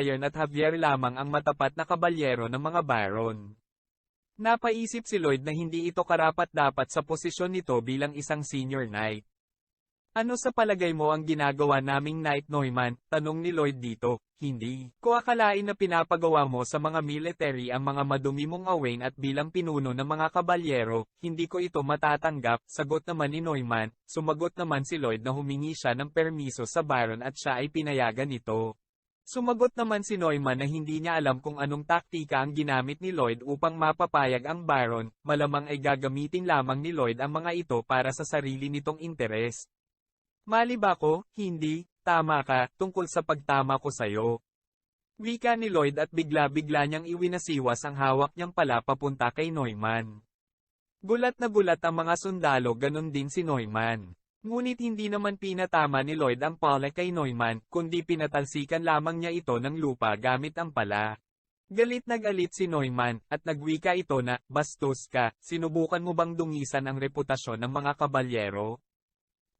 Bayern at Javier lamang ang matapat na kabalyero ng mga Baron. Napaisip si Lloyd na hindi ito karapat-dapat sa posisyon nito bilang isang senior knight. Ano sa palagay mo ang ginagawa naming Knight Neumann? Tanong ni Lloyd dito. Hindi ko akalain na pinapagawa mo sa mga military ang mga madumi mong awain at bilang pinuno ng mga kabalyero, hindi ko ito matatanggap, sagot naman ni Neumann. Sumagot naman si Lloyd na humingi siya ng permiso sa Baron at siya ay pinayagan nito. Sumagot naman si Neumann na hindi niya alam kung anong taktika ang ginamit ni Lloyd upang mapapayag ang Baron, malamang ay gagamitin lamang ni Lloyd ang mga ito para sa sarili nitong interes. Mali ba ko? Hindi, tama ka, tungkol sa pagtama ko sayo. Wika ni Lloyd at bigla-bigla niyang iwinasiwas ang hawak niyang pala papunta kay Neumann. Gulat na gulat ang mga sundalo, ganon din si Neumann. Ngunit hindi naman pinatama ni Lloyd ang pala kay Neumann, kundi pinatalsikan lamang niya ito ng lupa gamit ang pala. Galit na galit si Neumann, at nagwika ito na, bastos ka, sinubukan mo bang dungisan ang reputasyon ng mga kabalyero?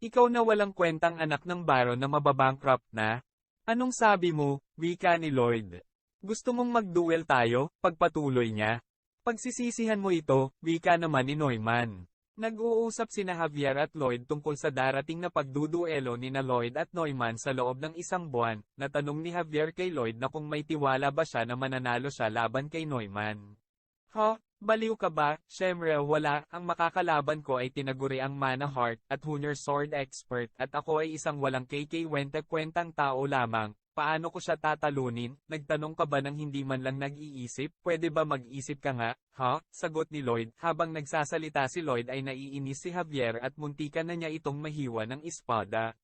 Ikaw na walang kwentang anak ng Baron na mababankrupt na? Anong sabi mo, wika ni Lloyd? Gusto mong mag-duel tayo? Pagpatuloy niya. Pagsisisihan mo ito, wika naman ni Neumann. Nag-uusap sina Javier at Lloyd tungkol sa darating na pagduduelo nina Lloyd at Neumann sa loob ng isang buwan. Natanong ni Javier kay Lloyd na kung may tiwala ba siya na mananalo siya laban kay Neumann. Baliw ka ba? Syempre wala, ang makakalaban ko ay tinaguri ang Mana Heart at Hunter Sword Expert at ako ay isang walang kwentang tao lamang. Paano ko siya tatalunin? Nagtanong ka ba ng hindi man lang nag-iisip? Pwede ba mag-isip ka nga? Sagot ni Lloyd. Habang nagsasalita si Lloyd ay naiinis si Javier at muntikan na niya itong mahiwa ng espada.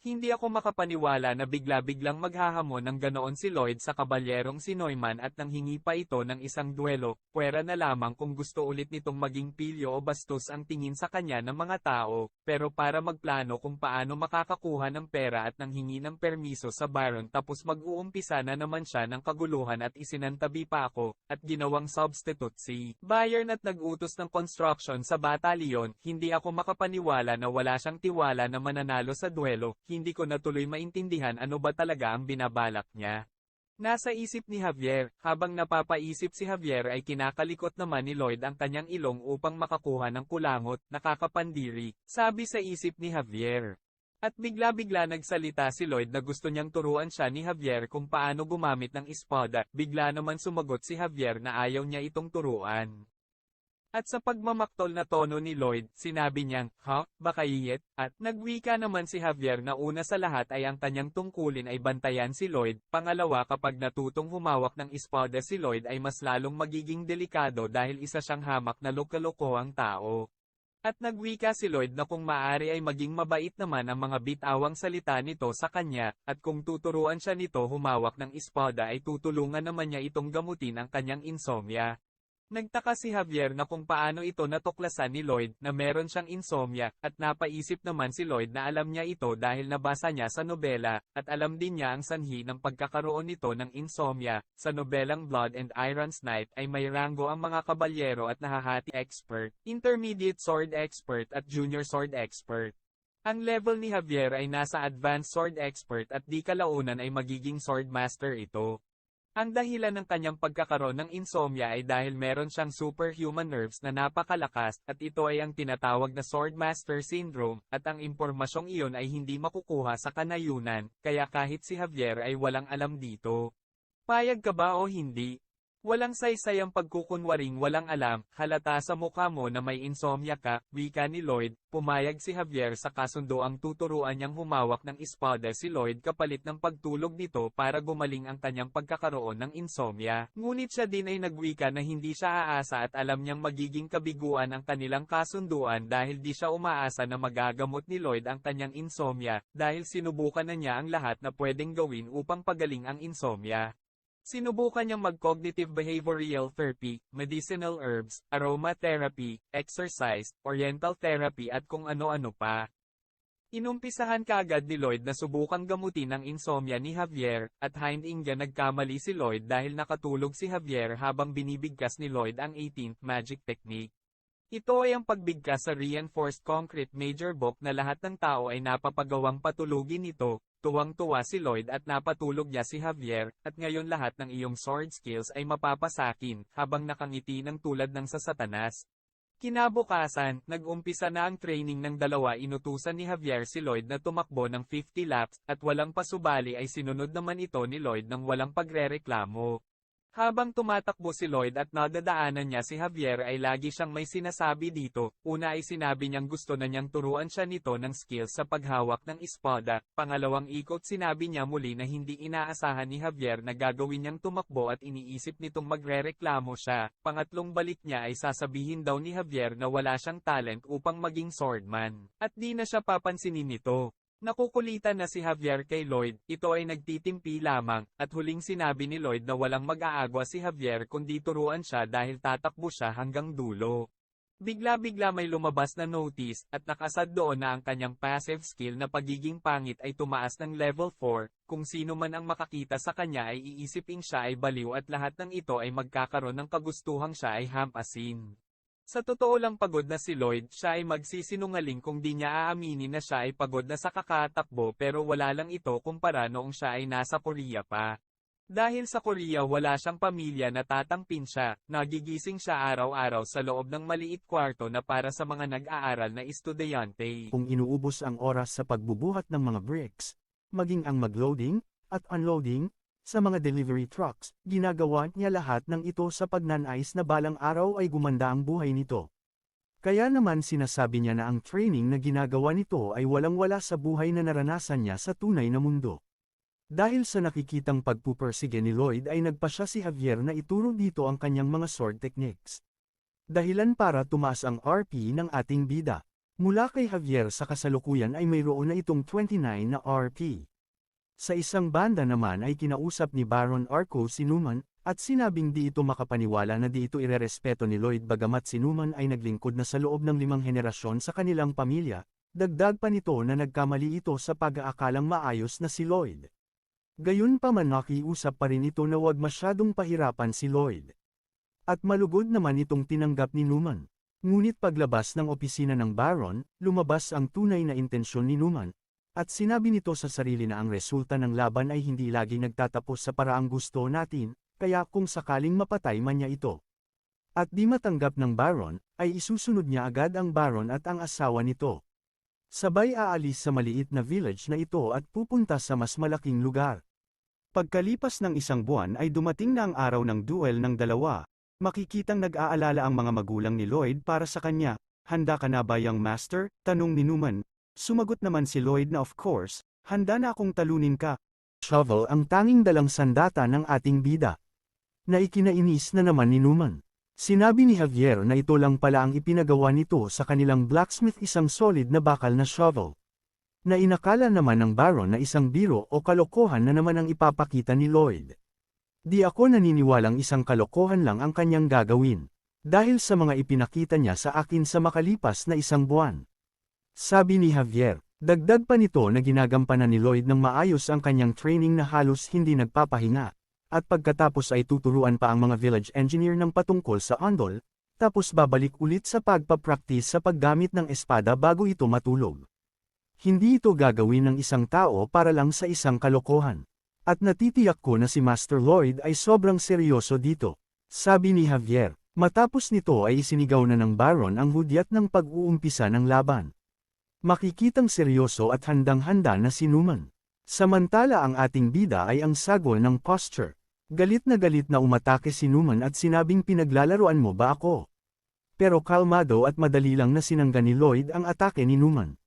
Hindi ako makapaniwala na bigla-biglang maghahamon ng ganoon si Lloyd sa kabalyerong si Neumann at nanghingi pa ito ng isang duelo, pwera na lamang kung gusto ulit nitong maging pilyo o bastos ang tingin sa kanya ng mga tao, pero para magplano kung paano makakakuha ng pera at nanghingi ng permiso sa Baron tapos mag-uumpisa na naman siya ng kaguluhan at isinantabi pa ako, at ginawang substitute si Bayern at nag-utos ng construction sa batalyon, hindi ako makapaniwala na wala siyang tiwala na mananalo sa duelo. Hindi ko natuloy maintindihan ano ba talaga ang binabalak niya. Nasa isip ni Javier, habang napapaisip si Javier ay kinakalikot naman ni Lloyd ang kanyang ilong upang makakuha ng kulangot, nakakapandiri, sabi sa isip ni Javier. At bigla-bigla nagsalita si Lloyd na gusto niyang turuan siya ni Javier kung paano gumamit ng espada, bigla naman sumagot si Javier na ayaw niya itong turuan. At sa pagmamaktol na tono ni Lloyd, sinabi niyang, baka iyet? At nagwika naman si Javier na una sa lahat ay ang kanyang tungkulin ay bantayan si Lloyd, pangalawa kapag natutong humawak ng espada si Lloyd ay mas lalong magiging delikado dahil isa siyang hamak na lokalokohang tao. At nagwika si Lloyd na kung maaari ay maging mabait naman ang mga bitawang salita nito sa kanya, at kung tuturuan siya nito humawak ng espada ay tutulungan naman niya itong gamutin ang kanyang insomnia. Nagtaka si Javier na kung paano ito natuklasan ni Lloyd na meron siyang insomnia, at napaisip naman si Lloyd na alam niya ito dahil nabasa niya sa nobela, at alam din niya ang sanhi ng pagkakaroon nito ng insomnia. Sa nobelang Blood and Iron's Night ay may ranggo ang mga kabalyero at nahahati expert, intermediate sword expert at junior sword expert. Ang level ni Javier ay nasa advanced sword expert at di kalaunan ay magiging sword master ito. Ang dahilan ng kanyang pagkakaroon ng insomnia ay dahil meron siyang superhuman nerves na napakalakas, at ito ay ang tinatawag na Swordmaster Syndrome, at ang impormasyong iyon ay hindi makukuha sa kanayunan, kaya kahit si Javier ay walang alam dito. Payag ka ba o hindi? Walang saysay ang pagkukunwaring walang alam, halata sa mukha mo na may insomnia ka, wika ni Lloyd. Pumayag si Javier sa kasundoang tuturuan niyang humawak ng espada si Lloyd kapalit ng pagtulog nito para gumaling ang kanyang pagkakaroon ng insomnia. Ngunit siya din ay nagwika na hindi siya aasa at alam niyang magiging kabiguan ang kanilang kasunduan dahil di siya umaasa na magagamot ni Lloyd ang kanyang insomnia, dahil sinubukan na niya ang lahat na pwedeng gawin upang pagaling ang insomnia. Sinubukan niyang mag-cognitive behavioral therapy, medicinal herbs, aromatherapy, exercise, oriental therapy at kung ano-ano pa. Inumpisahan kaagad ni Lloyd na subukang gamutin ang insomnia ni Javier, at hindi nga nagkamali si Lloyd dahil nakatulog si Javier habang binibigkas ni Lloyd ang 18th magic technique. Ito ay ang pagbigkas sa reinforced concrete major book na lahat ng tao ay napapagawang patulugin ito. Tuwang-tuwa si Lloyd at napatulog niya si Javier, at ngayon lahat ng iyong sword skills ay mapapasakin, habang nakangiti ng tulad ng sa Satanas. Kinabukasan, nag-umpisa na ang training ng dalawa. Inutusan ni Javier si Lloyd na tumakbo ng 50 laps, at walang pasubali ay sinunod naman ito ni Lloyd ng walang pagrereklamo. Habang tumatakbo si Lloyd at nadadaanan niya si Javier ay lagi siyang may sinasabi dito. Una ay sinabi niyang gusto na niyang turuan siya nito ng skills sa paghawak ng espada. Pangalawang ikot sinabi niya muli na hindi inaasahan ni Javier na gagawin niyang tumakbo at iniisip nitong magrereklamo siya. Pangatlong balik niya ay sasabihin daw ni Javier na wala siyang talent upang maging swordman. At di na siya papansinin nito. Nakukulitan na si Javier kay Lloyd, ito ay nagtitimpi lamang, at huling sinabi ni Lloyd na walang mag-aagwa si Javier kundi turuan siya dahil tatakbo siya hanggang dulo. Bigla-bigla may lumabas na notice, at nakasad doon na ang kanyang passive skill na pagiging pangit ay tumaas ng level 4, kung sino man ang makakita sa kanya ay iisipin siya ay baliw at lahat ng ito ay magkakaroon ng kagustuhang siya ay hampasin. Sa totoo lang pagod na si Lloyd, siya ay magsisinungaling kung di niya aaminin na siya ay pagod na sa kakatakbo pero wala lang ito kumpara noong siya ay nasa Korea pa. Dahil sa Korea wala siyang pamilya na tatangpin siya, nagigising siya araw-araw sa loob ng maliit kwarto na para sa mga nag-aaral na estudyante. Kung inuubos ang oras sa pagbubuhat ng mga bricks, maging ang magloading at unloading, sa mga delivery trucks, ginagawa niya lahat ng ito sa pagnanais na balang araw ay gumanda ang buhay nito. Kaya naman sinasabi niya na ang training na ginagawa nito ay walang-wala sa buhay na naranasan niya sa tunay na mundo. Dahil sa nakikitang pagpupersige ni Lloyd ay nagpasya si Javier na ituro dito ang kanyang mga sword techniques. Dahilan para tumaas ang RP ng ating bida. Mula kay Javier sa kasalukuyan ay mayroon na itong 29 na RP. Sa isang banda naman ay kinausap ni Baron Arco si Newman, at sinabing di ito makapaniwala na di ito irerespeto ni Lloyd bagamat si Newman ay naglingkod na sa loob ng 5 henerasyon sa kanilang pamilya, dagdag pa nito na nagkamali ito sa pag-aakalang maayos na si Lloyd. Gayunpaman nakiusap pa rin ito na wag masyadong pahirapan si Lloyd. At malugod naman itong tinanggap ni Newman. Ngunit paglabas ng opisina ng Baron, lumabas ang tunay na intensyon ni Newman. At sinabi nito sa sarili na ang resulta ng laban ay hindi laging nagtatapos sa paraang gusto natin, kaya kung sakaling mapatay man niya ito. At di matanggap ng Baron, ay isusunod niya agad ang Baron at ang asawa nito. Sabay aalis sa maliit na village na ito at pupunta sa mas malaking lugar. Pagkalipas ng 1 buwan ay dumating na ang araw ng duel ng dalawa. Makikitang nag-aalala ang mga magulang ni Lloyd para sa kanya. Handa ka na ba young master? Tanong ni Newman. Sumagot naman si Lloyd na of course, handa na akong talunin ka. Shovel ang tanging dalang sandata ng ating bida. Naikinainis na naman ni Newman. Sinabi ni Javier na ito lang pala ang ipinagawa nito sa kanilang blacksmith, isang solid na bakal na shovel. Na inakala naman ng Baron na isang biro o kalokohan na naman ang ipapakita ni Lloyd. Di ako naniniwalang isang kalokohan lang ang kanyang gagawin. Dahil sa mga ipinakita niya sa akin sa makalipas na 1 buwan. Sabi ni Javier, dagdag pa nito na ginagampanan ni Lloyd ng maayos ang kanyang training na halos hindi nagpapahinga, at pagkatapos ay tuturuan pa ang mga village engineer ng patungkol sa ondol, tapos babalik ulit sa pagpapractice sa paggamit ng espada bago ito matulog. Hindi ito gagawin ng isang tao para lang sa isang kalokohan. At natitiyak ko na si Master Lloyd ay sobrang seryoso dito. Sabi ni Javier, matapos nito ay isinigaw na ng Baron ang hudyat ng pag-uumpisa ng laban. Makikitang seryoso at handang-handa na si Newman. Samantala ang ating bida ay ang sagol ng posture. Galit na umatake si Newman at sinabing pinaglalaroan mo ba ako? Pero kalmado at madali lang na sinangga ni Lloyd ang atake ni Newman.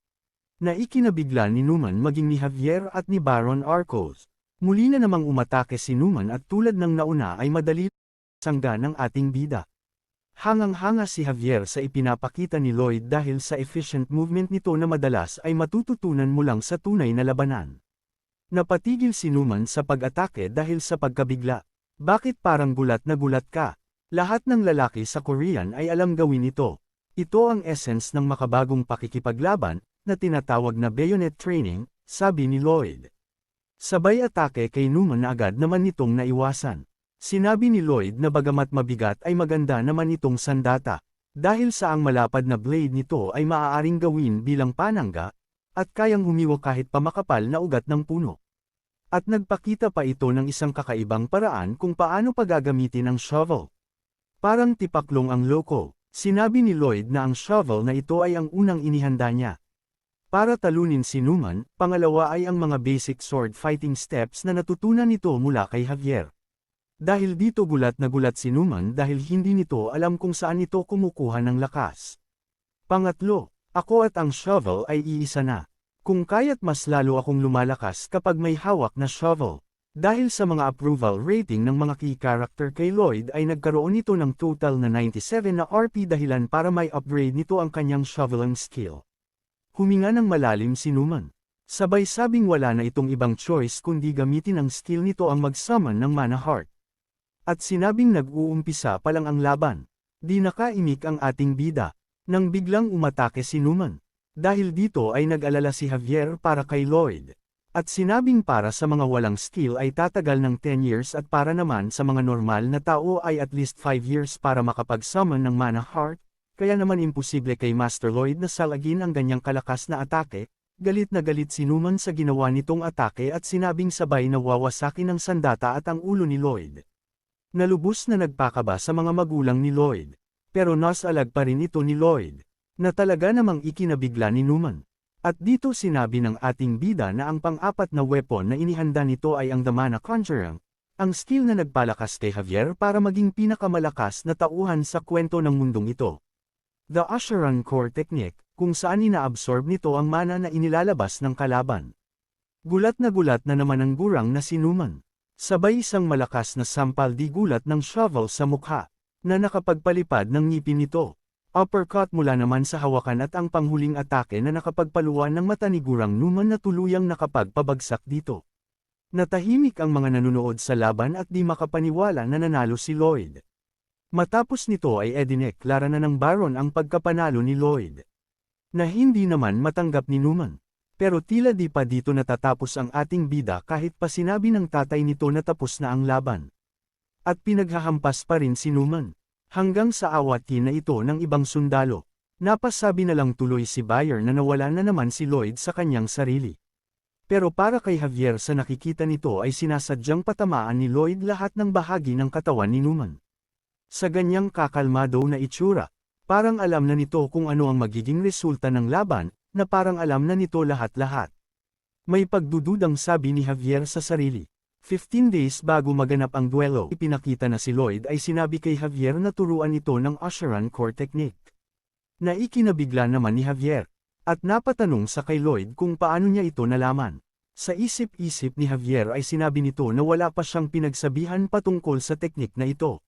Naikinabigla ni Newman maging ni Javier at ni Baron Arcos. Muli na namang umatake si Newman at tulad ng nauna ay madali sangga ng ating bida. Hangang-hanga si Javier sa ipinapakita ni Lloyd dahil sa efficient movement nito na madalas ay matututunan mo lang sa tunay na labanan. Napatigil si Newman sa pag-atake dahil sa pagkabigla. Bakit parang gulat na gulat ka? Lahat ng lalaki sa Korean ay alam gawin ito. Ito ang essence ng makabagong pakikipaglaban, na tinatawag na bayonet training, sabi ni Lloyd. Sabay atake kay Newman na agad naman nitong naiwasan. Sinabi ni Lloyd na bagamat mabigat ay maganda naman itong sandata. Dahil sa ang malapad na blade nito ay maaaring gawin bilang panangga, at kayang humiwa kahit pa makapal na ugat ng puno. At nagpakita pa ito ng isang kakaibang paraan kung paano pagagamitin ang shovel. Parang tipaklong ang loko, sinabi ni Lloyd na ang shovel na ito ay ang unang inihanda niya. Para talunin si Newman, pangalawa ay ang mga basic sword fighting steps na natutunan nito mula kay Javier. Dahil dito gulat na gulat si Newman dahil hindi nito alam kung saan ito kumukuha ng lakas. Pangatlo, ako at ang shovel ay iisa na. Kung kaya't mas lalo akong lumalakas kapag may hawak na shovel. Dahil sa mga approval rating ng mga key character kay Lloyd ay nagkaroon nito ng total na 97 na RP dahilan para may upgrade nito ang kanyang shoveling skill. Huminga ng malalim si Newman. Sabay sabing wala na itong ibang choice kundi gamitin ang skill nito ang mag-summon ng mana heart. At sinabing nag-uumpisa pa lang ang laban. Di nakaimik ang ating bida, nang biglang umatake si Newman. Dahil dito ay nag-alala si Javier para kay Lloyd. At sinabing para sa mga walang skill ay tatagal ng 10 years at para naman sa mga normal na tao ay at least 5 years para makapag-summon ng mana heart. Kaya naman imposible kay Master Lloyd na salagin ang ganyang kalakas na atake. Galit na galit si Newman sa ginawa nitong atake at sinabing sabay na wawasakin ng sandata at ang ulo ni Lloyd. Nalubos na nagpakaba sa mga magulang ni Lloyd. Pero nasalag pa rin ito ni Lloyd, na talaga namang ikinabigla ni Newman. At dito sinabi ng ating bida na ang pang-apat na weapon na inihanda nito ay ang The Mana Conjurer, ang skill na nagpalakas kay Javier para maging pinakamalakas na tauhan sa kwento ng mundong ito. The Asheran Core Technique, kung saan ina-absorb nito ang mana na inilalabas ng kalaban. Gulat na naman ang gurang na si Newman. Sabay isang malakas na sampal di gulat ng shovel sa mukha, na nakapagpalipad ng ngipin nito. Uppercut mula naman sa hawakan at ang panghuling atake na nakapagpaluan ng mata ni gurang Newman na tuluyang nakapagpabagsak dito. Natahimik ang mga nanunood sa laban at di makapaniwala na nanalo si Lloyd. Matapos nito ay idineklara na ng Baron ang pagkapanalo ni Lloyd. Na hindi naman matanggap ni Newman. Pero tila di pa dito natatapos ang ating bida kahit pa sinabi ng tatay nito na tapos na ang laban. At pinaghahampas pa rin si Newman. Hanggang sa awatin na ito ng ibang sundalo. Napasabi na lang tuloy si Bayer na nawala na naman si Lloyd sa kanyang sarili. Pero para kay Javier sa nakikita nito ay sinasadyang patamaan ni Lloyd lahat ng bahagi ng katawan ni Newman. Sa ganyang kakalmado na itsura, parang alam na nito kung ano ang magiging resulta ng laban, na parang alam na nito lahat-lahat. May pagdududang sabi ni Javier sa sarili. 15 days bago maganap ang duelo, ipinakita na si Lloyd ay sinabi kay Javier na turuan ito ng Asheran Core Technique. Naikinabigla naman ni Javier, at napatanong sa kay Lloyd kung paano niya ito nalaman. Sa isip-isip ni Javier ay sinabi nito na wala pa siyang pinagsabihan patungkol sa teknik na ito.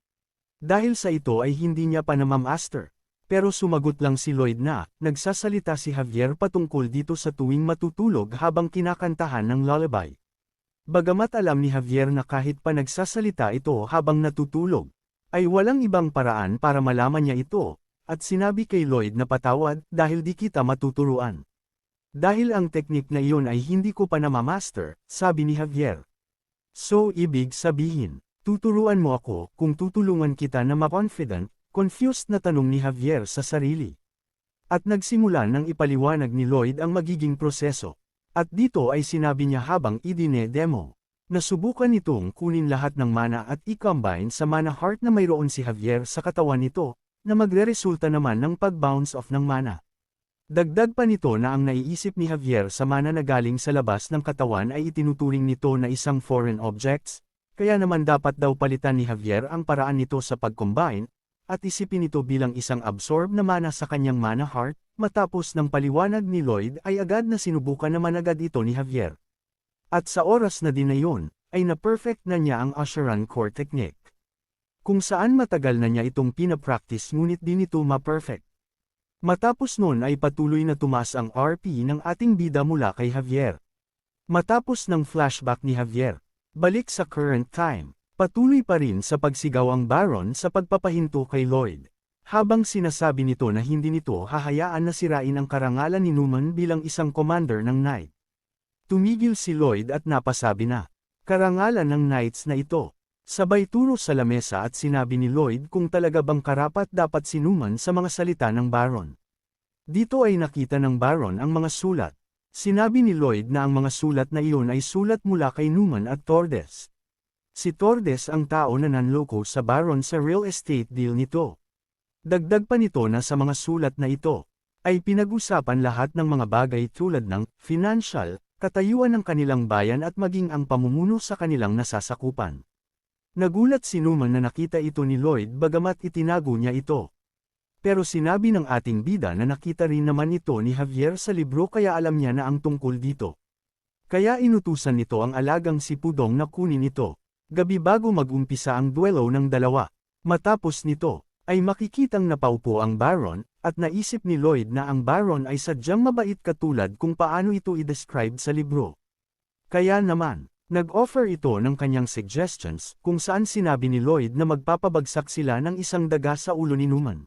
Dahil sa ito ay hindi niya pa namamaster. Pero sumagot lang si Lloyd na, nagsasalita si Javier patungkol dito sa tuwing matutulog habang kinakantahan ng lullaby. Bagamat alam ni Javier na kahit pa nagsasalita ito habang natutulog, ay walang ibang paraan para malaman niya ito, at sinabi kay Lloyd na patawad dahil di kita matuturuan. Dahil ang teknik na iyon ay hindi ko pa namamaster, sabi ni Javier. So ibig sabihin, tuturuan mo ako kung tutulungan kita na ma-confident. Confused na tanong ni Javier sa sarili. At nagsimula nang ipaliwanag ni Lloyd ang magiging proseso. At dito ay sinabi niya habang idine-demo. Nasubukan nitong kunin lahat ng mana at i-combine sa mana heart na mayroon si Javier sa katawan nito, na magre-resulta naman ng pag-bounce off ng mana. Dagdag pa nito na ang naiisip ni Javier sa mana na galing sa labas ng katawan ay itinuturing nito na isang foreign objects, kaya naman dapat daw palitan ni Javier ang paraan nito sa pag-combine, at isipin ito bilang isang absorb na mana sa kanyang mana heart. Matapos ng paliwanag ni Lloyd ay agad na sinubukan naman agad ito ni Javier. At sa oras na din na yun, ay na-perfect na niya ang Asheran Core Technique. Kung saan matagal na niya itong pinapractice ngunit din ito ma-perfect. Matapos nun ay patuloy na tumaas ang RP ng ating bida mula kay Javier. Matapos ng flashback ni Javier, balik sa current time. Patuloy pa rin sa pagsigaw ang Baron sa pagpapahinto kay Lloyd. Habang sinasabi nito na hindi nito hahayaan na sirain ang karangalan ni Newman bilang isang commander ng Knight. Tumigil si Lloyd at napasabi na, karangalan ng Knights na ito. Sabay turo sa lamesa at sinabi ni Lloyd kung talaga bang karapat-dapat sinuman sa mga salita ng Baron. Dito ay nakita ng Baron ang mga sulat. Sinabi ni Lloyd na ang mga sulat na iyon ay sulat mula kay Newman at Tordes. Si Tordes ang tao na nanloko sa Baron sa real estate deal nito. Dagdag pa nito na sa mga sulat na ito, ay pinag-usapan lahat ng mga bagay tulad ng financial, katayuan ng kanilang bayan at maging ang pamumuno sa kanilang nasasakupan. Nagulat si Newman na nakita ito ni Lloyd bagamat itinago niya ito. Pero sinabi ng ating bida na nakita rin naman ito ni Javier sa libro kaya alam niya na ang tungkol dito. Kaya inutusan nito ang alagang si Pudong na kunin ito, gabi bago mag-umpisa ang duelo ng dalawa. Matapos nito, ay makikitang napaupo ang Baron, at naisip ni Lloyd na ang Baron ay sadyang mabait katulad kung paano ito i-describe sa libro. Kaya naman, nag-offer ito ng kanyang suggestions kung saan sinabi ni Lloyd na magpapabagsak sila ng isang daga sa ulo ni Newman.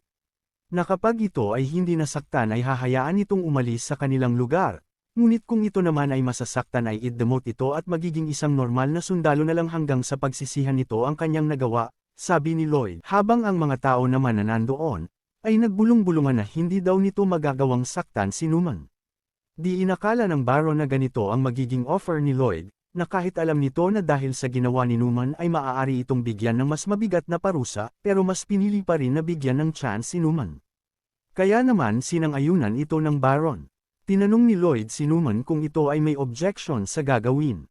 Na kapag ito ay hindi nasaktan ay hahayaan itong umalis sa kanilang lugar, ngunit kung ito naman ay masasaktan ay i-demote ito at magiging isang normal na sundalo na lang hanggang sa pagsisihan nito ang kanyang nagawa, sabi ni Lloyd. Habang ang mga tao naman na nandoon, ay nagbulong-bulungan na hindi daw nito magagawang saktan si Newman. Di inakala ng Baron na ganito ang magiging offer ni Lloyd, na kahit alam nito na dahil sa ginawa ni Newman ay maaari itong bigyan ng mas mabigat na parusa, pero mas pinili pa rin na bigyan ng chance si Newman. Kaya naman sinang-ayunan ito ng Baron. Tinanong ni Lloyd si Newman kung ito ay may objection sa gagawin.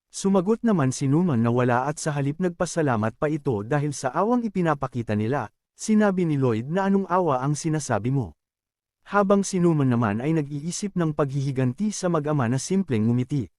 Sumagot naman si Newman na wala at sa halip nagpasalamat pa ito dahil sa awang ipinapakita nila. Sinabi ni Lloyd na anong awa ang sinasabi mo. Habang si Newman naman ay nag-iisip ng paghihiganti sa mag-ama na simpleng ngumiti.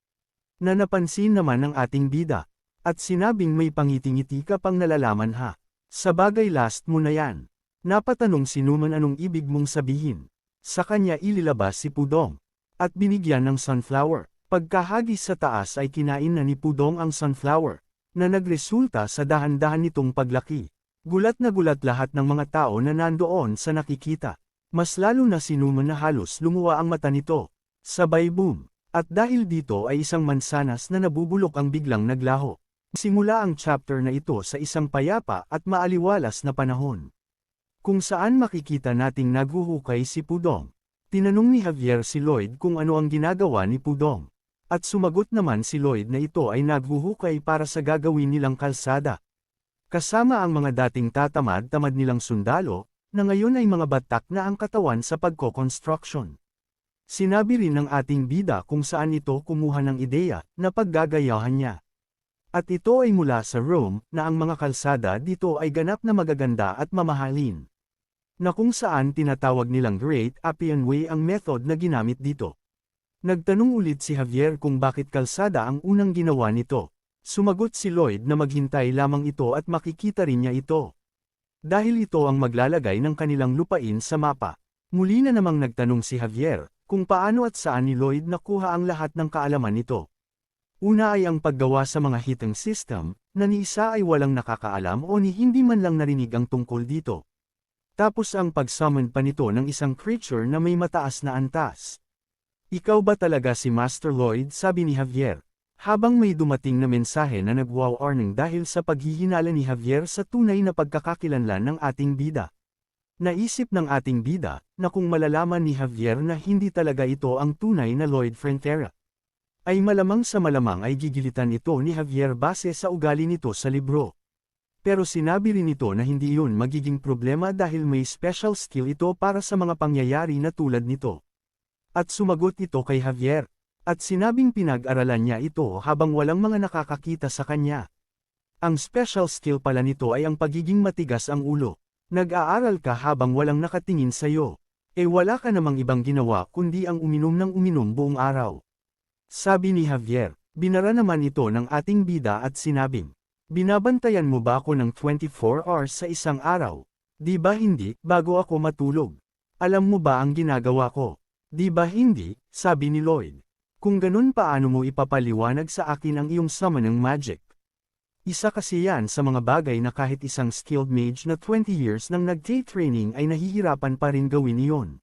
Na napansin naman ng ating bida, at sinabing may pangiti-ngiti ka pang nalalaman ha. Sabagay last mo na yan. Napatanong si Newman anong ibig mong sabihin. Sa kanya ililabas si Pudong. At binigyan ng sunflower. Pagkahagis sa taas ay kinain na ni Pudong ang sunflower, na nagresulta sa dahan-dahan nitong paglaki. Gulat na gulat lahat ng mga tao na nandoon sa nakikita. Mas lalo na si Newman na halos lumuwa ang mata nito. Sabay boom. At dahil dito ay isang mansanas na nabubulok ang biglang naglaho. Simula ang chapter na ito sa isang payapa at maaliwalas na panahon. Kung saan makikita nating naghuhukay si Pudong. Tinanong ni Javier si Lloyd kung ano ang ginagawa ni Pudong. At sumagot naman si Lloyd na ito ay naghuhukay para sa gagawin nilang kalsada. Kasama ang mga dating tatamad-tamad nilang sundalo, na ngayon ay mga batak na ang katawan sa pagko-construction. Sinabi rin ng ating bida kung saan ito kumuha ng ideya na paggagayahan niya. At ito ay mula sa Rome na ang mga kalsada dito ay ganap na magaganda at mamahalin. Na kung saan tinatawag nilang Great Appian Way ang method na ginamit dito. Nagtanong ulit si Javier kung bakit kalsada ang unang ginawa nito. Sumagot si Lloyd na maghintay lamang ito at makikita rin niya ito. Dahil ito ang maglalagay ng kanilang lupain sa mapa. Muli na namang nagtanong si Javier kung paano at saan ni Lloyd nakuha ang lahat ng kaalaman nito. Una ay ang paggawa sa mga heating system, na ni isa ay walang nakakaalam o ni hindi man lang narinig ang tungkol dito. Tapos ang pag-summon pa nito ng isang creature na may mataas na antas. Ikaw ba talaga si Master Lloyd? Sabi ni Javier. Habang may dumating na mensahe na nag-wow-warning dahil sa paghihinala ni Javier sa tunay na pagkakakilanlan ng ating bida. Naisip ng ating bida, na kung malalaman ni Javier na hindi talaga ito ang tunay na Lloyd Frontera, ay malamang sa malamang ay gigilitan ito ni Javier base sa ugali nito sa libro. Pero sinabi rin ito na hindi yun magiging problema dahil may special skill ito para sa mga pangyayari na tulad nito. At sumagot ito kay Javier, at sinabing pinag-aralan niya ito habang walang mga nakakakita sa kanya. Ang special skill pala nito ay ang pagiging matigas ang ulo. Nag-aaral ka habang walang nakatingin sa'yo. Wala ka namang ibang ginawa kundi ang uminom ng uminom buong araw. Sabi ni Javier, binara naman ito ng ating bida at sinabing, binabantayan mo ba ako ng 24 hours sa isang araw? Di ba hindi, bago ako matulog? Alam mo ba ang ginagawa ko? Di ba hindi, sabi ni Lloyd. Kung ganun paano mo ipapaliwanag sa akin ang iyong summoning magic? Isa kasi yan sa mga bagay na kahit isang skilled mage na 20 years nang nag-take training ay nahihirapan pa rin gawin iyon.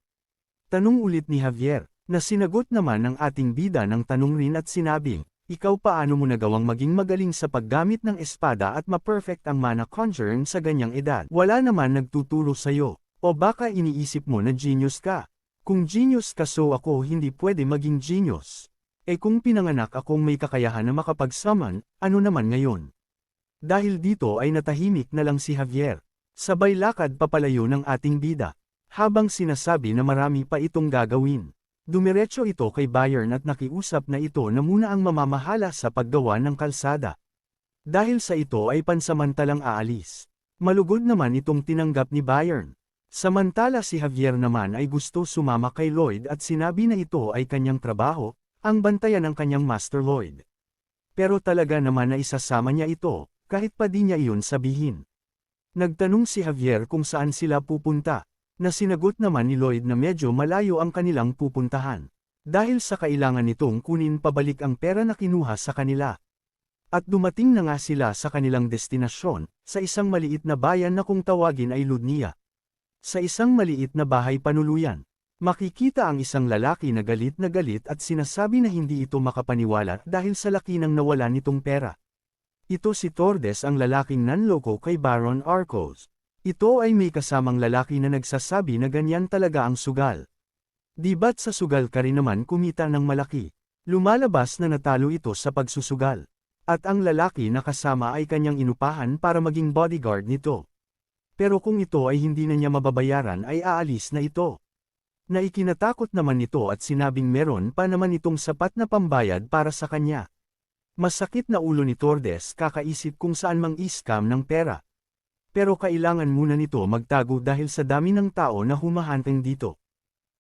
Tanong ulit ni Javier, na sinagot naman ng ating bida ng tanong rin at sinabing, Ikaw paano mo nagawang maging magaling sa paggamit ng espada at ma-perfect ang mana conjuring sa ganyang edad? Wala naman nagtuturo sa'yo. O baka iniisip mo na genius ka. Kung genius ka so ako hindi pwede maging genius. Eh kung pinanganak akong may kakayahan na makapag-summon, ano naman ngayon? Dahil dito ay natahimik na lang si Javier. Sabay lakad papalayo ng ating bida. Habang sinasabi na marami pa itong gagawin. Dumiretso ito kay Bayern at nakiusap na ito na muna ang mamamahala sa paggawa ng kalsada. Dahil sa ito ay pansamantalang aalis. Malugod naman itong tinanggap ni Bayern. Samantala si Javier naman ay gusto sumama kay Lloyd at sinabi na ito ay kanyang trabaho, ang bantayan ng kanyang Master Lloyd. Pero talaga naman na isasama niya ito, kahit pa di niya iyon sabihin. Nagtanong si Javier kung saan sila pupunta. Na sinagot naman ni Lloyd na medyo malayo ang kanilang pupuntahan. Dahil sa kailangan nitong kunin pabalik ang pera na kinuha sa kanila. At dumating na nga sila sa kanilang destinasyon, sa isang maliit na bayan na kung tawagin ay Ludnia. Sa isang maliit na bahay panuluyan, makikita ang isang lalaki na galit at sinasabi na hindi ito makapaniwala dahil sa laki ng nawala nitong pera. Ito si Tordes ang lalaking nanloko kay Baron Arcos. Ito ay may kasamang lalaki na nagsasabi na ganyan talaga ang sugal. Di ba't sa sugal ka rin naman kumita ng malaki? Lumalabas na natalo ito sa pagsusugal. At ang lalaki na kasama ay kanyang inupahan para maging bodyguard nito. Pero kung ito ay hindi na niya mababayaran ay aalis na ito. Naikinatakot naman ito at sinabing meron pa naman itong sapat na pambayad para sa kanya. Masakit na ulo ni Tordes kakaisip kung saan mang-scam ng pera. Pero kailangan muna nito magtago dahil sa dami ng tao na humahanteng dito.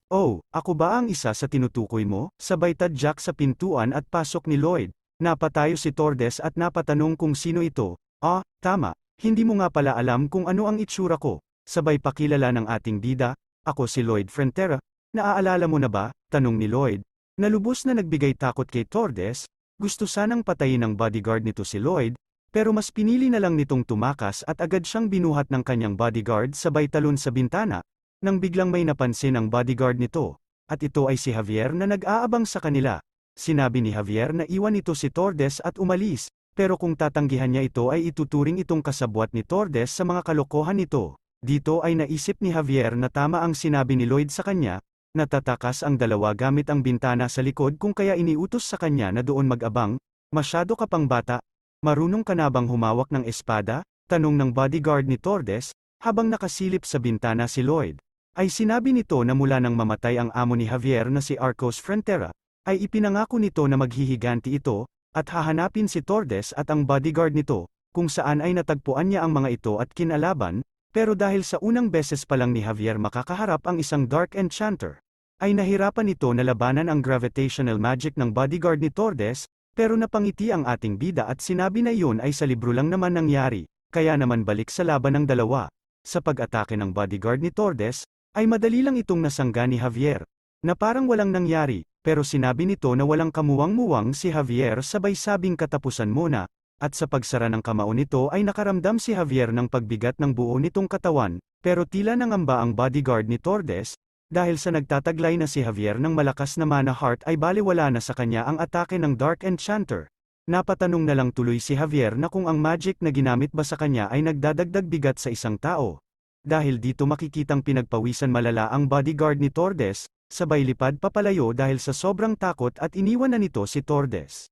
Oh, ako ba ang isa sa tinutukoy mo? Sabay tadyak sa pintuan at pasok ni Lloyd. Napatayo si Tordes at napatanong kung sino ito. Ah, tama, hindi mo nga pala alam kung ano ang itsura ko. Sabay pakilala ng ating bida, ako si Lloyd Frontera. Naaalala mo na ba? Tanong ni Lloyd. Nalubos na nagbigay takot kay Tordes, gusto sanang patayin ng bodyguard nito si Lloyd, pero mas pinili na lang nitong tumakas at agad siyang binuhat ng kanyang bodyguard sabay talon sa bintana, nang biglang may napansin ang bodyguard nito, at ito ay si Javier na nag-aabang sa kanila. Sinabi ni Javier na iwan ito si Tordes at umalis, pero kung tatanggihan niya ito ay ituturing itong kasabwat ni Tordes sa mga kalokohan nito. Dito ay naisip ni Javier na tama ang sinabi ni Lloyd sa kanya, natatakas ang dalawa gamit ang bintana sa likod kung kaya iniutos sa kanya na doon mag-abang, masyado ka pang bata. Marunong ka na bang humawak ng espada? Tanong ng bodyguard ni Tordes, habang nakasilip sa bintana si Lloyd. Ay sinabi nito na mula nang mamatay ang amo ni Javier na si Arcos Frontera, ay ipinangako nito na maghihiganti ito, at hahanapin si Tordes at ang bodyguard nito, kung saan ay natagpuan niya ang mga ito at kinalaban, pero dahil sa unang beses pa lang ni Javier makakaharap ang isang Dark Enchanter, ay nahirapan ito na labanan ang gravitational magic ng bodyguard ni Tordes, pero napangiti ang ating bida at sinabi na iyon ay sa libro lang naman nangyari, kaya naman balik sa laban ng dalawa. Sa pag-atake ng bodyguard ni Tordes, ay madali lang itong nasangga ni Javier, na parang walang nangyari, pero sinabi nito na walang kamuwang-muwang si Javier sabay sabing katapusan muna, at sa pagsara ng kamao nito ay nakaramdam si Javier ng pagbigat ng buo nitong katawan, pero tila nangamba ang bodyguard ni Tordes, dahil sa nagtataglay na si Javier ng malakas na mana heart ay baliwala na sa kanya ang atake ng Dark Enchanter. Napatanong na lang tuloy si Javier na kung ang magic na ginamit ba sa kanya ay nagdadagdag bigat sa isang tao. Dahil dito makikitang pinagpawisan malala ang bodyguard ni Tordes, sabay lipad papalayo dahil sa sobrang takot at iniwan na nito si Tordes.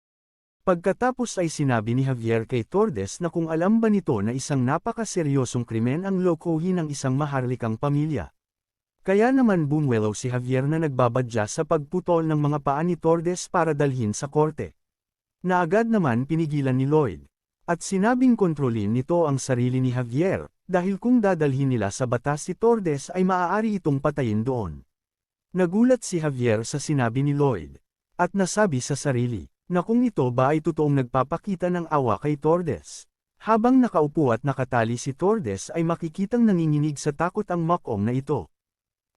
Pagkatapos ay sinabi ni Javier kay Tordes na kung alam ba nito na isang napakaseryosong krimen ang lokohin ng isang maharlikang pamilya. Kaya naman bumwelo si Javier na nagbabadya sa pagputol ng mga paa ni Tordes para dalhin sa korte. Na agad naman pinigilan ni Lloyd. At sinabing kontrolin nito ang sarili ni Javier, dahil kung dadalhin nila sa batas si Tordes ay maaari itong patayin doon. Nagulat si Javier sa sinabi ni Lloyd. At nasabi sa sarili, na kung ito ba ay totoong nagpapakita ng awa kay Tordes. Habang nakaupo at nakatali si Tordes ay makikitang nanginginig sa takot ang Mock-Ong na ito.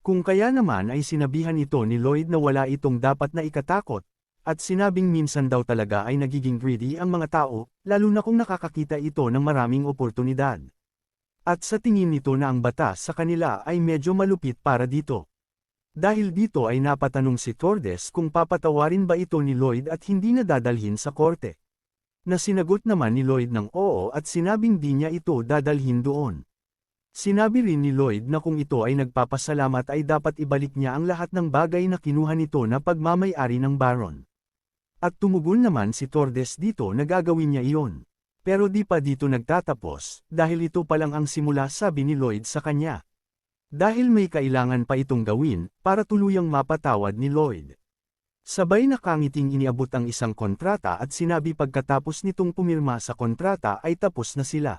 Kung kaya naman ay sinabihan ito ni Lloyd na wala itong dapat na ikatakot, at sinabing minsan daw talaga ay nagiging greedy ang mga tao, lalo na kung nakakakita ito ng maraming oportunidad. At sa tingin nito na ang batas sa kanila ay medyo malupit para dito. Dahil dito ay napatanong si Tordes kung papatawarin ba ito ni Lloyd at hindi na dadalhin sa korte. Nasinagot naman ni Lloyd ng oo at sinabing di niya ito dadalhin doon. Sinabi rin ni Lloyd na kung ito ay nagpapasalamat ay dapat ibalik niya ang lahat ng bagay na kinuha nito na pagmamay-ari ng Baron. At tumugon naman si Tordes dito na gagawin niya iyon. Pero di pa dito nagtatapos, dahil ito pa lang ang simula, sabi ni Lloyd sa kanya. Dahil may kailangan pa itong gawin, para tuluyang mapatawad ni Lloyd. Sabay na kangiting iniabot ang isang kontrata at sinabi pagkatapos nitong pumirma sa kontrata ay tapos na sila.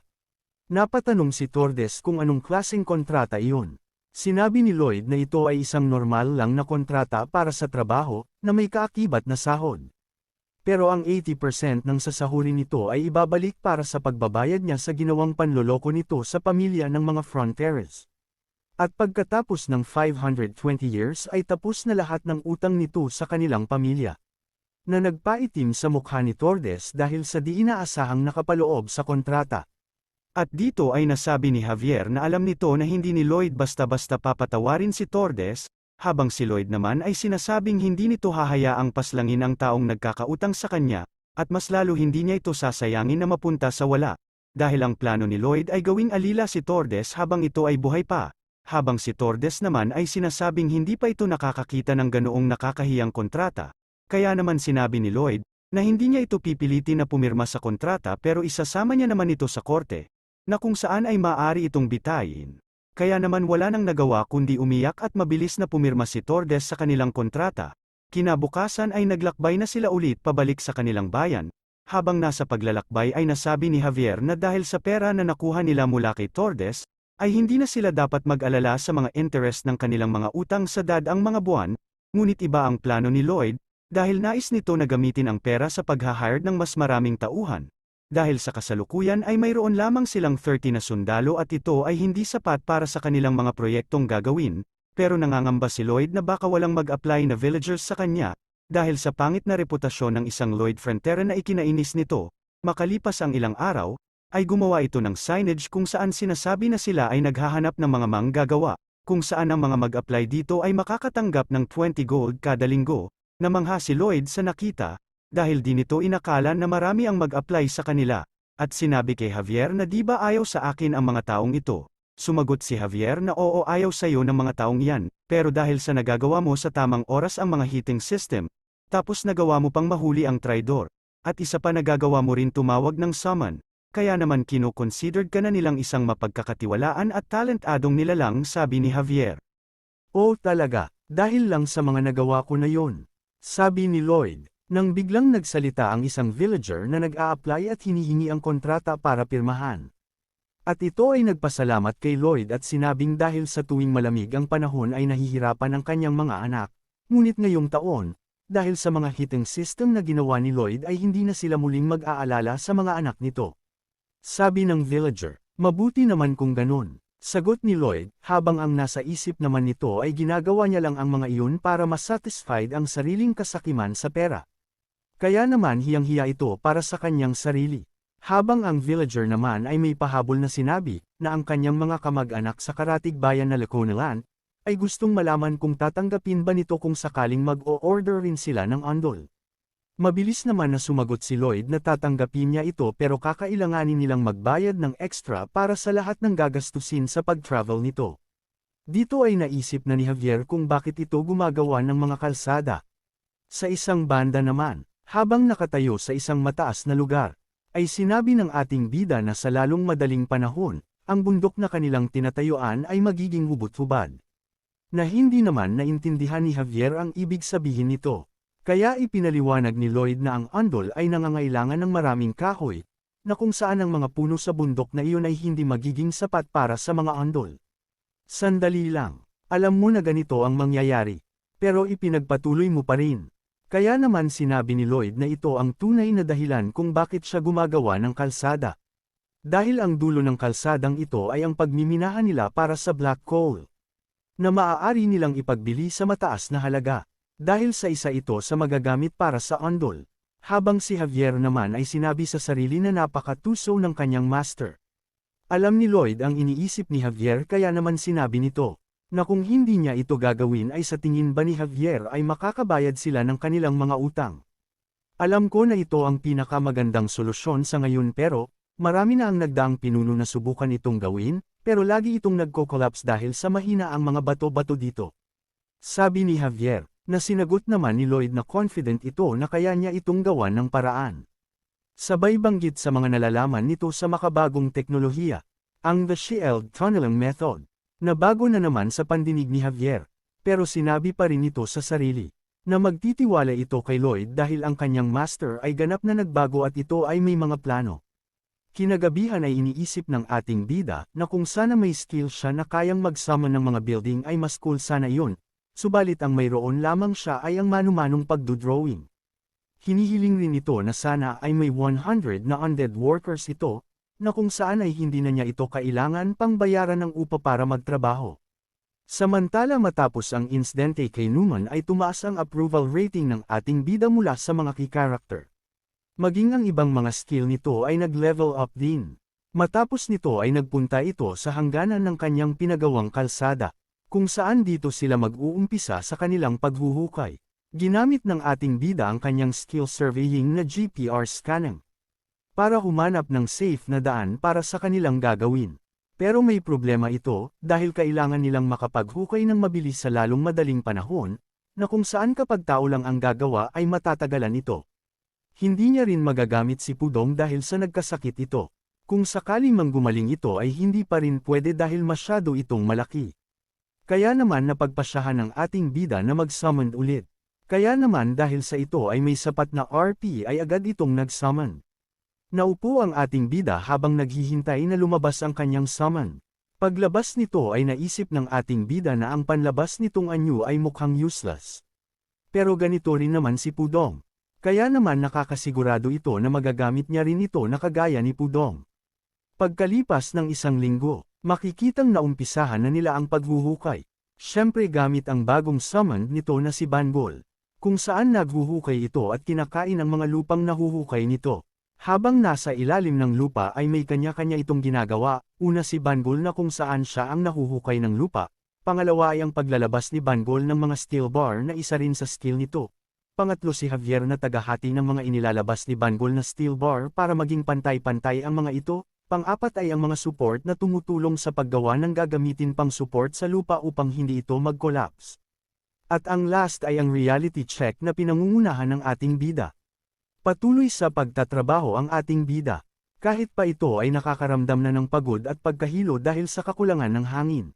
Napatanong si Tordes kung anong klaseng kontrata iyon. Sinabi ni Lloyd na ito ay isang normal lang na kontrata para sa trabaho, na may kaakibat na sahod. Pero ang 80% ng sasahurin nito ay ibabalik para sa pagbabayad niya sa ginawang panloloko nito sa pamilya ng mga Fronteras. At pagkatapos ng 520 years ay tapos na lahat ng utang nito sa kanilang pamilya. Na nagpaitim sa mukha ni Tordes dahil sa di inaasahang nakapaloob sa kontrata. At dito ay nasabi ni Javier na alam nito na hindi ni Lloyd basta-basta papatawarin si Tordes, habang si Lloyd naman ay sinasabing hindi nito hahayaang paslangin ang taong nagkakautang sa kanya, at mas lalo hindi niya ito sasayangin na mapunta sa wala. Dahil ang plano ni Lloyd ay gawing alila si Tordes habang ito ay buhay pa. Habang si Tordes naman ay sinasabing hindi pa ito nakakakita ng ganoong nakakahiyang kontrata. Kaya naman sinabi ni Lloyd, na hindi niya ito pipilitin na pumirma sa kontrata pero isasama niya naman ito sa korte, na kung saan ay maaari itong bitayin. Kaya naman wala nang nagawa kundi umiyak at mabilis na pumirma si Tordes sa kanilang kontrata. Kinabukasan ay naglakbay na sila ulit pabalik sa kanilang bayan. Habang nasa paglalakbay ay nasabi ni Javier na dahil sa pera na nakuha nila mula kay Tordes, ay hindi na sila dapat mag-alala sa mga interest ng kanilang mga utang sa dadaang mga buwan, ngunit iba ang plano ni Lloyd, dahil nais nito na gamitin ang pera sa pag-hire ng mas maraming tauhan. Dahil sa kasalukuyan ay mayroon lamang silang 30 na sundalo at ito ay hindi sapat para sa kanilang mga proyektong gagawin, pero nangangamba si Lloyd na baka walang mag-apply na villagers sa kanya, dahil sa pangit na reputasyon ng isang Lloyd Frontera na ikinainis nito. Makalipas ang ilang araw, ay gumawa ito ng signage kung saan sinasabi na sila ay naghahanap ng mga manggagawa, kung saan ang mga mag-apply dito ay makakatanggap ng 20 gold kada linggo. Namangha si Lloyd sa nakita, dahil di nito inakala na marami ang mag-apply sa kanila, at sinabi kay Javier na di ba ayaw sa akin ang mga taong ito. Sumagot si Javier na oo, ayaw sa iyo ng mga taong yan, pero dahil sa nagagawa mo sa tamang oras ang mga heating system, tapos nagawa mo pang mahuli ang traidor, at isa pa nagagawa mo rin tumawag ng summon. Kaya naman kino-considered ka na nilang isang mapagkakatiwalaan at talentadong nilalang, sabi ni Javier. Oh talaga, dahil lang sa mga nagawa ko na yon, sabi ni Lloyd, nang biglang nagsalita ang isang villager na nag-a-apply at hinihingi ang kontrata para pirmahan. At ito ay nagpasalamat kay Lloyd at sinabing dahil sa tuwing malamig ang panahon ay nahihirapan ang kanyang mga anak, ngunit ngayong taon, dahil sa mga heating system na ginawa ni Lloyd ay hindi na sila muling mag-aalala sa mga anak nito. Sabi ng villager, mabuti naman kung ganun. Sagot ni Lloyd, habang ang nasa isip naman nito ay ginagawa niya lang ang mga iyon para mas-satisfied ang sariling kasakiman sa pera. Kaya naman hiyang-hiya ito para sa kanyang sarili. Habang ang villager naman ay may pahabol na sinabi, na ang kanyang mga kamag-anak sa karatig bayan na Laconaland, ay gustong malaman kung tatanggapin ba nito kung sakaling mag-o-order rin sila ng andol. Mabilis naman na sumagot si Lloyd na tatanggapin niya ito pero kakailanganin nilang magbayad ng extra para sa lahat ng gagastusin sa pag-travel nito. Dito ay naisip na ni Javier kung bakit ito gumagawa ng mga kalsada. Sa isang banda naman, habang nakatayo sa isang mataas na lugar, ay sinabi ng ating bida na sa lalong madaling panahon, ang bundok na kanilang tinatayuan ay magiging hubot-hubad. Na hindi naman naintindihan ni Javier ang ibig sabihin nito. Kaya ipinaliwanag ni Lloyd na ang andol ay nangangailangan ng maraming kahoy, na kung saan ang mga puno sa bundok na iyon ay hindi magiging sapat para sa mga andol. Sandali lang, alam mo na ganito ang mangyayari, pero ipinagpatuloy mo pa rin. Kaya naman sinabi ni Lloyd na ito ang tunay na dahilan kung bakit siya gumagawa ng kalsada. Dahil ang dulo ng kalsadang ito ay ang pagmiminahan nila para sa black coal, na maaari nilang ipagbili sa mataas na halaga. Dahil sa isa ito sa magagamit para sa andol, habang si Javier naman ay sinabi sa sarili na napakatuso ng kanyang master. Alam ni Lloyd ang iniisip ni Javier kaya naman sinabi nito, Na kung hindi niya ito gagawin ay sa tingin ba ni Javier ay makakabayad sila ng kanilang mga utang. Alam ko na ito ang pinakamagandang solusyon sa ngayon pero, marami na ang nagdaang pinuno na subukan itong gawin, pero lagi itong nagko-collapse dahil sa mahina ang mga bato-bato dito. Sabi ni Javier, na sinagot naman ni Lloyd na confident ito na kaya niya itong gawan ng paraan. Sabay banggit sa mga nalalaman nito sa makabagong teknolohiya, ang The Shield Tunneling Method, na bago na naman sa pandinig ni Javier, pero sinabi pa rin ito sa sarili, na magtitiwala ito kay Lloyd dahil ang kanyang master ay ganap na nagbago at ito ay may mga plano. Kinagabihan ay iniisip ng ating bida na kung sana may skill siya na kayang mag-summon ng mga building ay mas cool sana yun, subalit ang mayroon lamang siya ay ang manu-manong pagdodrawing. Hinihiling rin ito na sana ay may 100 na undead workers ito, na kung saan ay hindi na niya ito kailangan pang bayaran ng upa para magtrabaho. Samantala matapos ang insidente kay Newman ay tumaas ang approval rating ng ating bida mula sa mga key character. Maging ang ibang mga skill nito ay nag-level up din. Matapos nito ay nagpunta ito sa hangganan ng kanyang pinagawang kalsada, kung saan dito sila mag-uumpisa sa kanilang paghuhukay. Ginamit ng ating bida ang kanyang skill surveying na GPR scanning para humanap ng safe na daan para sa kanilang gagawin. Pero may problema ito, dahil kailangan nilang makapaghukay ng mabilis sa lalong madaling panahon, na kung saan kapag tao lang ang gagawa ay matatagalan ito. Hindi niya rin magagamit si Pudong dahil sa nagkasakit ito. Kung sakaling manggumaling ito ay hindi pa rin pwede dahil masyado itong malaki. Kaya naman napagpasyahan ng ating bida na mag-summon ulit. Kaya naman dahil sa ito ay may sapat na RP ay agad itong nag-summon. Naupo ang ating bida habang naghihintay na lumabas ang kanyang summon. Paglabas nito ay naisip ng ating bida na ang panlabas nitong anyo ay mukhang useless. Pero ganito rin naman si Pudong. Kaya naman nakakasigurado ito na magagamit niya rin ito na kagaya ni Pudong. Pagkalipas ng isang linggo, makikitang naumpisahan na nila ang paghuhukay. Siyempre gamit ang bagong summon nito na si Bangol, kung saan naghuhukay ito at kinakain ang mga lupang nahuhukay nito. Habang nasa ilalim ng lupa ay may kanya-kanya itong ginagawa, una si Bangol na kung saan siya ang nahuhukay ng lupa, pangalawa ay ang paglalabas ni Bangol ng mga steel bar na isa rin sa skill nito. Pangatlo si Javier na tagahati ng mga inilalabas ni Bangol na steel bar para maging pantay-pantay ang mga ito, pang-apat ay ang mga support na tumutulong sa paggawa ng gagamitin pang support sa lupa upang hindi ito mag-collapse. At ang last ay ang reality check na pinangungunahan ng ating bida. Patuloy sa pagtatrabaho ang ating bida, kahit pa ito ay nakakaramdam na ng pagod at pagkahilo dahil sa kakulangan ng hangin.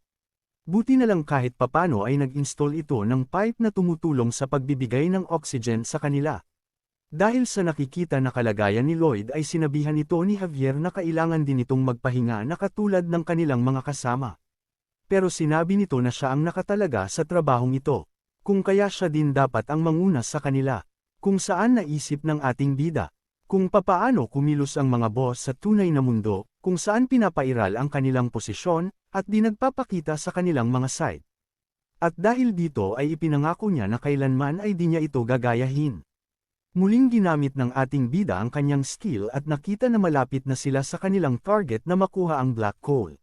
Buti na lang kahit papano ay nag-install ito ng pipe na tumutulong sa pagbibigay ng oxygen sa kanila. Dahil sa nakikita na kalagayan ni Lloyd ay sinabihan ito ni Javier na kailangan din itong magpahinga na katulad ng kanilang mga kasama. Pero sinabi nito na siya ang nakatalaga sa trabahong ito, kung kaya siya din dapat ang manguna sa kanila. Kung saan naisip ng ating bida, kung papaano kumilos ang mga boss sa tunay na mundo, kung saan pinapairal ang kanilang posisyon, at di nagpapakita sa kanilang mga side. At dahil dito ay ipinangako niya na kailanman ay di niya ito gagayahin. Muling ginamit ng ating bida ang kanyang skill at nakita na malapit na sila sa kanilang target na makuha ang black coal.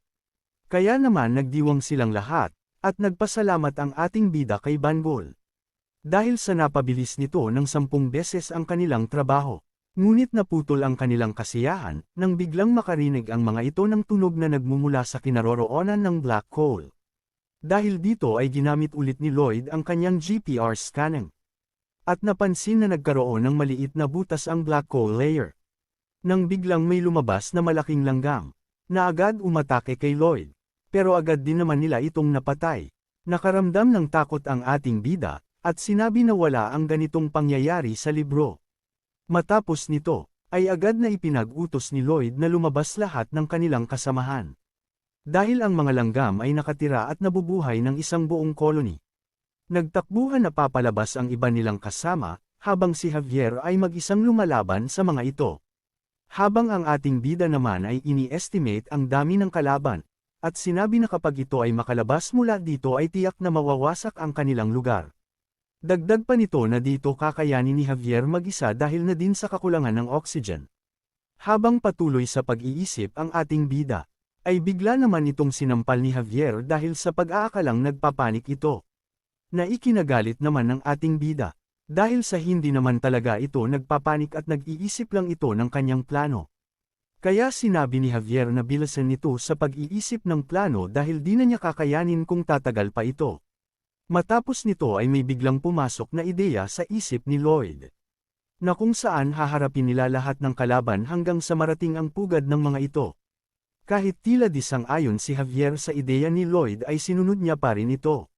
Kaya naman nagdiwang silang lahat, at nagpasalamat ang ating bida kay Bangol. Dahil sa napabilis nito ng 10 beses ang kanilang trabaho. Ngunit naputol ang kanilang kasiyahan, nang biglang makarinig ang mga ito ng tunog na nagmumula sa kinaroroonan ng black coal. Dahil dito ay ginamit ulit ni Lloyd ang kanyang GPR scanning. At napansin na nagkaroon ng maliit na butas ang black coal layer. Nang biglang may lumabas na malaking langgam, na agad umatake kay Lloyd. Pero agad din naman nila itong napatay. Nakaramdam ng takot ang ating bida, at sinabi na wala ang ganitong pangyayari sa libro. Matapos nito, ay agad na ipinag-utos ni Lloyd na lumabas lahat ng kanilang kasamahan. Dahil ang mga langgam ay nakatira at nabubuhay ng isang buong colony. Nagtakbuhan na papalabas ang iba nilang kasama, habang si Javier ay mag-isang lumalaban sa mga ito. Habang ang ating bida naman ay ini-estimate ang dami ng kalaban, at sinabi na kapag ito ay makalabas mula dito ay tiyak na mawawasak ang kanilang lugar. Dagdag pa nito na dito kakayanin ni Javier mag-isa dahil na din sa kakulangan ng oxygen. Habang patuloy sa pag-iisip ang ating bida, ay bigla naman itong sinampal ni Javier dahil sa pag-aakalang nagpapanik ito. Na ikinagalit naman ng ating bida. Dahil sa hindi naman talaga ito nagpapanik at nag-iisip lang ito ng kanyang plano. Kaya sinabi ni Javier na bilisan nito sa pag-iisip ng plano dahil di na niya kakayanin kung tatagal pa ito. Matapos nito ay may biglang pumasok na ideya sa isip ni Lloyd. Na kung saan haharapin nila lahat ng kalaban hanggang sa marating ang pugad ng mga ito. Kahit tila disang-ayon si Javier sa ideya ni Lloyd ay sinunod niya pa rin ito.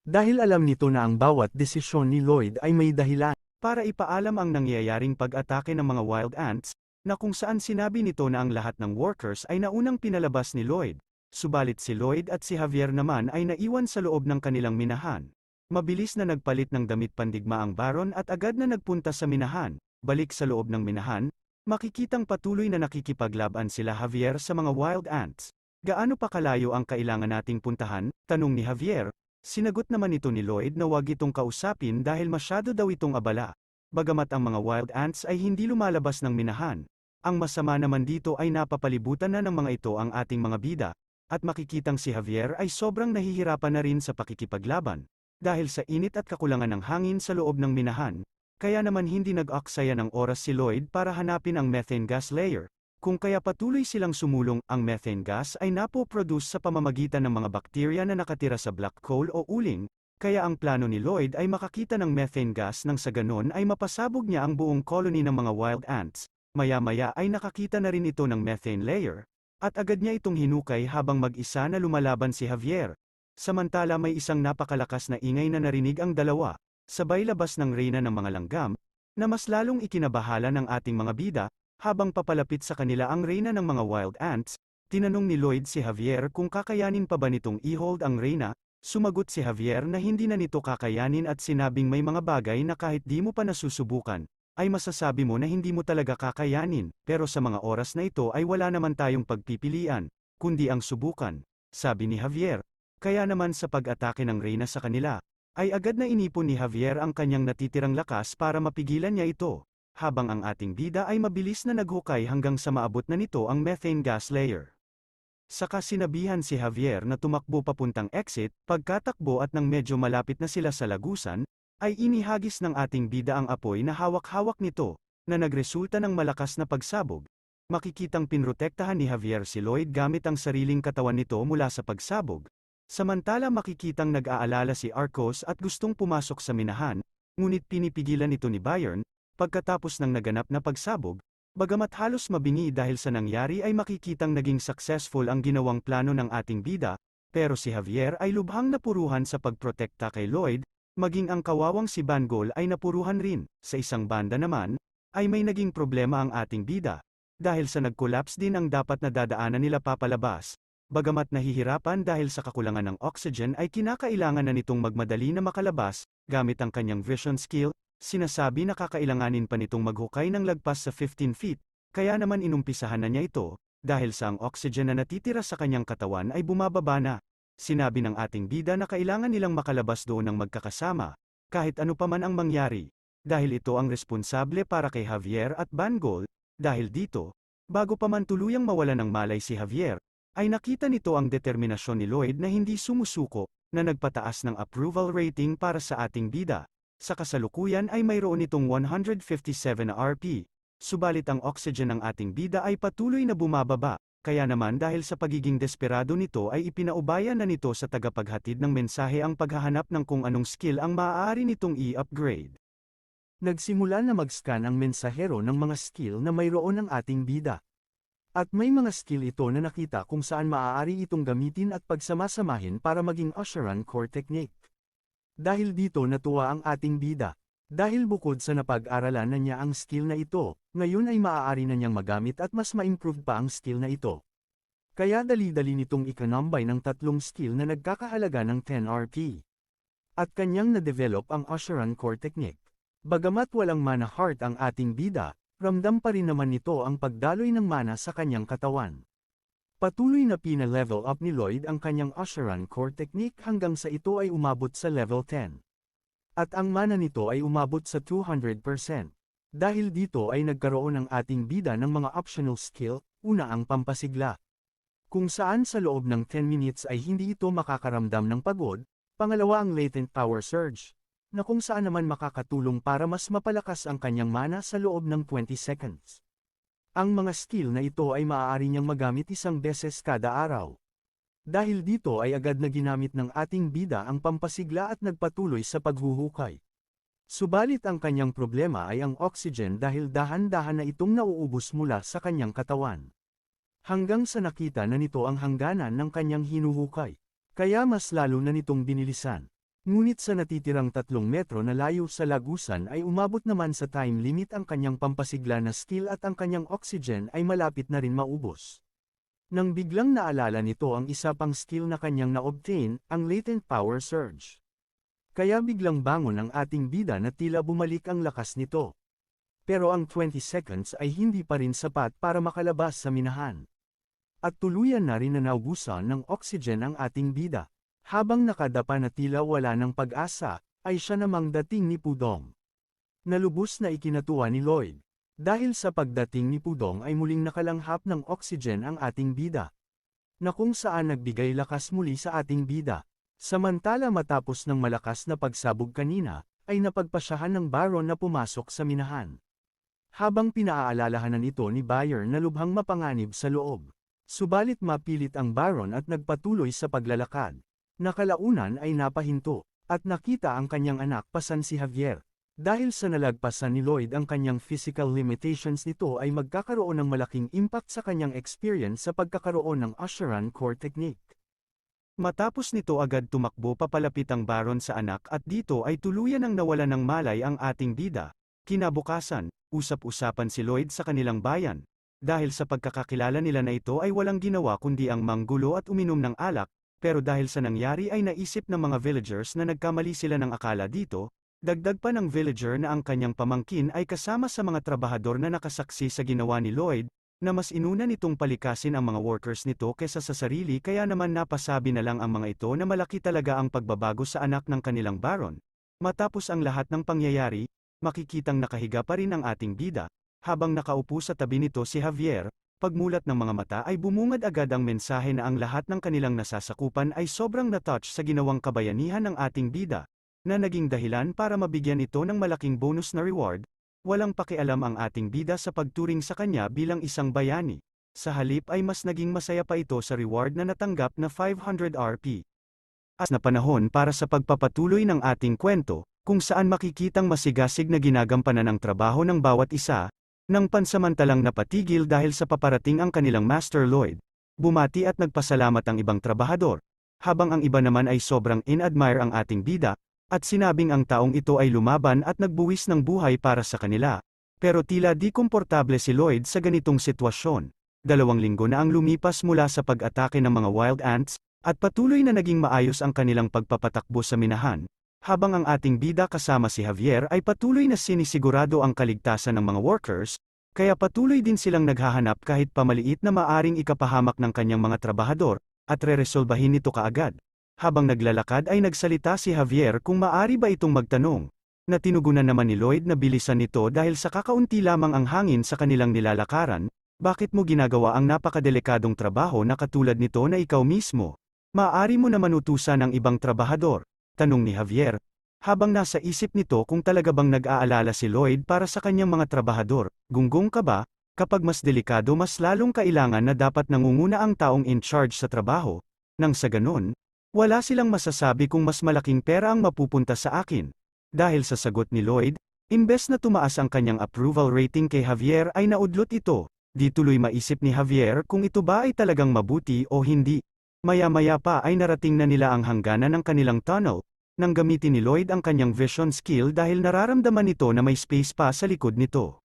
Dahil alam nito na ang bawat desisyon ni Lloyd ay may dahilan. Para ipaalam ang nangyayaring pag-atake ng mga wild ants, na kung saan sinabi nito na ang lahat ng workers ay naunang pinalabas ni Lloyd. Subalit si Lloyd at si Javier naman ay naiwan sa loob ng kanilang minahan. Mabilis na nagpalit ng damit pandigma ang Baron at agad na nagpunta sa minahan. Balik sa loob ng minahan, makikitang patuloy na nakikipaglaban sila Javier sa mga wild ants. Gaano pa kalayo ang kailangan nating puntahan? Tanong ni Javier. Sinagot naman ito ni Lloyd na wag itong kausapin dahil masyado daw itong abala. Bagamat ang mga wild ants ay hindi lumalabas ng minahan. Ang masama naman dito ay napapalibutan na ng mga ito ang ating mga bida, at makikitang si Javier ay sobrang nahihirapan na rin sa pakikipaglaban. Dahil sa init at kakulangan ng hangin sa loob ng minahan, kaya naman hindi nag-aksaya ng oras si Lloyd para hanapin ang methane gas layer. Kung kaya patuloy silang sumulong, ang methane gas ay napoproduce sa pamamagitan ng mga bakterya na nakatira sa black coal o uling, kaya ang plano ni Lloyd ay makakita ng methane gas nang sa ganon ay mapasabog niya ang buong colony ng mga wild ants. Maya-maya ay nakakita na rin ito ng methane layer, at agad niya itong hinukay habang mag-isa na lumalaban si Javier. Samantala may isang napakalakas na ingay na narinig ang dalawa, sabay labas ng reyna ng mga langgam, na mas lalong ikinabahala ng ating mga bida. Habang papalapit sa kanila ang reyna ng mga wild ants, tinanong ni Lloyd si Javier kung kakayanin pa ba nitong i-hold ang reyna. Sumagot si Javier na hindi na nito kakayanin at sinabing may mga bagay na kahit di mo pa nasusubukan, ay masasabi mo na hindi mo talaga kakayanin, pero sa mga oras na ito ay wala naman tayong pagpipilian, kundi ang subukan, sabi ni Javier. Kaya naman sa pag-atake ng reyna sa kanila, ay agad na inipon ni Javier ang kanyang natitirang lakas para mapigilan niya ito. Habang ang ating bida ay mabilis na naghukay hanggang sa maabot na nito ang methane gas layer. Saka sinabihan si Javier na tumakbo papuntang exit. Pagkatakbo at nang medyo malapit na sila sa lagusan, ay inihagis ng ating bida ang apoy na hawak-hawak nito, na nagresulta ng malakas na pagsabog. Makikitang pinrotektahan ni Javier si Lloyd gamit ang sariling katawan nito mula sa pagsabog. Samantala makikitang nag-aalala si Arcos at gustong pumasok sa minahan, ngunit pinipigilan ito ni Bayern. Pagkatapos ng naganap na pagsabog, bagamat halos mabingi dahil sa nangyari ay makikitang naging successful ang ginawang plano ng ating bida, pero si Javier ay lubhang napuruhan sa pagprotekta kay Lloyd, maging ang kawawang si Bangol ay napuruhan rin. Sa isang banda naman, ay may naging problema ang ating bida, dahil sa nag-collapse din ang dapat na dadaanan nila papalabas. Bagamat nahihirapan dahil sa kakulangan ng oxygen ay kinakailangan na nitong magmadali na makalabas, gamit ang kanyang vision skill. Sinasabi na kakailanganin pa nitong maghukay ng lagpas sa 15 feet, kaya naman inumpisahan na niya ito, dahil sa ang oxygen na natitira sa kanyang katawan ay bumababa na. Sinabi ng ating bida na kailangan nilang makalabas doon ng magkakasama, kahit ano pa man ang mangyari, dahil ito ang responsable para kay Javier at Bangol. Dahil dito, bago pa man tuluyang mawala ng malay si Javier, ay nakita nito ang determinasyon ni Lloyd na hindi sumusuko, na nagpataas ng approval rating para sa ating bida. Sa kasalukuyan ay mayroon itong 157 na RP, subalit ang oxygen ng ating bida ay patuloy na bumababa, kaya naman dahil sa pagiging desperado nito ay ipinaubaya na nito sa tagapaghatid ng mensahe ang paghahanap ng kung anong skill ang maaari nitong i-upgrade. Nagsimula na mag-scan ang mensahero ng mga skill na mayroon ng ating bida. At may mga skill ito na nakita kung saan maaari itong gamitin at pagsamasamahin para maging Usheran core technique. Dahil dito natuwa ang ating bida. Dahil bukod sa napag-aralan na niya ang skill na ito, ngayon ay maaari na niyang magamit at mas ma-improve pa ang skill na ito. Kaya dali-dali nitong ikanambay ng tatlong skill na nagkakahalaga ng 10 RP. At kanyang na-develop ang Usheran core technique. Bagamat walang mana heart ang ating bida, ramdam pa rin naman nito ang pagdaloy ng mana sa kanyang katawan. Patuloy na pina-level up ni Lloyd ang kanyang Usheran core technique hanggang sa ito ay umabot sa level 10. At ang mana nito ay umabot sa 200%. Dahil dito ay nagkaroon ang ating bida ng mga optional skill, una ang pampasigla. Kung saan sa loob ng 10 minutes ay hindi ito makakaramdam ng pagod, pangalawa ang latent power surge, na kung saan naman makakatulong para mas mapalakas ang kanyang mana sa loob ng 20 seconds. Ang mga skill na ito ay maaari niyang magamit isang beses kada araw. Dahil dito ay agad na ginamit ng ating bida ang pampasigla at nagpatuloy sa paghuhukay. Subalit ang kanyang problema ay ang oxygen dahil dahan-dahan na itong nauubos mula sa kanyang katawan. Hanggang sa nakita na nito ang hangganan ng kanyang hinuhukay. Kaya mas lalo na nitong binilisan. Ngunit sa natitirang 3 metro na layo sa lagusan ay umabot naman sa time limit ang kanyang pampasigla na skill at ang kanyang oxygen ay malapit na rin maubos. Nang biglang naalala nito ang isa pang skill na kanyang na-obtain, ang latent power surge. Kaya biglang bangon ang ating bida na tila bumalik ang lakas nito. Pero ang 20 seconds ay hindi pa rin sapat para makalabas sa minahan. At tuluyan na rin na naubusan ng oxygen ang ating bida. Habang nakadapa na tila wala ng pag-asa, ay siya namang dating ni Pudong. Nalubos na ikinatuwa ni Lloyd. Dahil sa pagdating ni Pudong ay muling nakalanghap ng oxygen ang ating bida. Na kung saan nagbigay lakas muli sa ating bida. Samantala matapos ng malakas na pagsabog kanina, ay napagpasyahan ng Baron na pumasok sa minahan. Habang pinaaalalahanan ito ni Bayer na lubhang mapanganib sa loob. Subalit mapilit ang Baron at nagpatuloy sa paglalakad. Nakalaunan ay napahinto, at nakita ang kanyang anak pasan si Javier. Dahil sa nalagpasan ni Lloyd ang kanyang physical limitations nito ay magkakaroon ng malaking impact sa kanyang experience sa pagkakaroon ng Asheran Core Technique. Matapos nito agad tumakbo papalapit ang Baron sa anak at dito ay tuluyan ang nawalan ng malay ang ating bida. Kinabukasan, usap-usapan si Lloyd sa kanilang bayan. Dahil sa pagkakakilala nila na ito ay walang ginawa kundi ang manggulo at uminom ng alak, pero dahil sa nangyari ay naisip ng mga villagers na nagkamali sila ng akala dito, dagdag pa ng villager na ang kanyang pamangkin ay kasama sa mga trabahador na nakasaksi sa ginawa ni Lloyd, na mas inuna nitong palikasin ang mga workers nito kesa sa sarili kaya naman napasabi na lang ang mga ito na malaki talaga ang pagbabago sa anak ng kanilang Baron. Matapos ang lahat ng pangyayari, makikitang nakahiga pa rin ang ating bida. Habang nakaupo sa tabi nito si Javier, pagmulat ng mga mata ay bumungad agad ang mensahe na ang lahat ng kanilang nasasakupan ay sobrang na-touch sa ginawang kabayanihan ng ating bida, na naging dahilan para mabigyan ito ng malaking bonus na reward. Walang pakialam ang ating bida sa pagturing sa kanya bilang isang bayani. Sa halip ay mas naging masaya pa ito sa reward na natanggap na 500 RP. As na panahon para sa pagpapatuloy ng ating kwento, kung saan makikitang masigasig na ginagampanan ang trabaho ng bawat isa, nang pansamantalang napatigil dahil sa paparating ang kanilang Master Lloyd. Bumati at nagpasalamat ang ibang trabahador, habang ang iba naman ay sobrang in-admire ang ating bida, at sinabing ang taong ito ay lumaban at nagbuwis ng buhay para sa kanila. Pero tila di komportable si Lloyd sa ganitong sitwasyon. 2 linggo na ang lumipas mula sa pag-atake ng mga wild ants, at patuloy na naging maayos ang kanilang pagpapatakbo sa minahan. Habang ang ating bida kasama si Javier ay patuloy na sinisigurado ang kaligtasan ng mga workers, kaya patuloy din silang naghahanap kahit pamaliit na maaring ikapahamak ng kanyang mga trabahador, at reresolbahin ito kaagad. Habang naglalakad ay nagsalita si Javier kung maari ba itong magtanong, na tinugunan naman ni Lloyd na bilisan nito dahil sa kakaunti lamang ang hangin sa kanilang nilalakaran. Bakit mo ginagawa ang napakadelikadong trabaho na katulad nito na ikaw mismo? Maaari mo naman utusan ng ibang trabahador. Tanong ni Javier, habang nasa isip nito kung talaga bang nag-aalala si Lloyd para sa kanyang mga trabahador. Gunggong ka ba? Kapag mas delikado mas lalong kailangan na dapat nangunguna ang taong in charge sa trabaho. Nang sa ganun, wala silang masasabi kung mas malaking pera ang mapupunta sa akin. Dahil sa sagot ni Lloyd, imbes na tumaas ang kanyang approval rating kay Javier ay naudlot ito. Di tuloy maisip ni Javier kung ito ba ay talagang mabuti o hindi. Maya-maya pa ay narating na nila ang hangganan ng kanilang tunnel, nang gamitin ni Lloyd ang kanyang vision skill dahil nararamdaman nito na may space pa sa likod nito.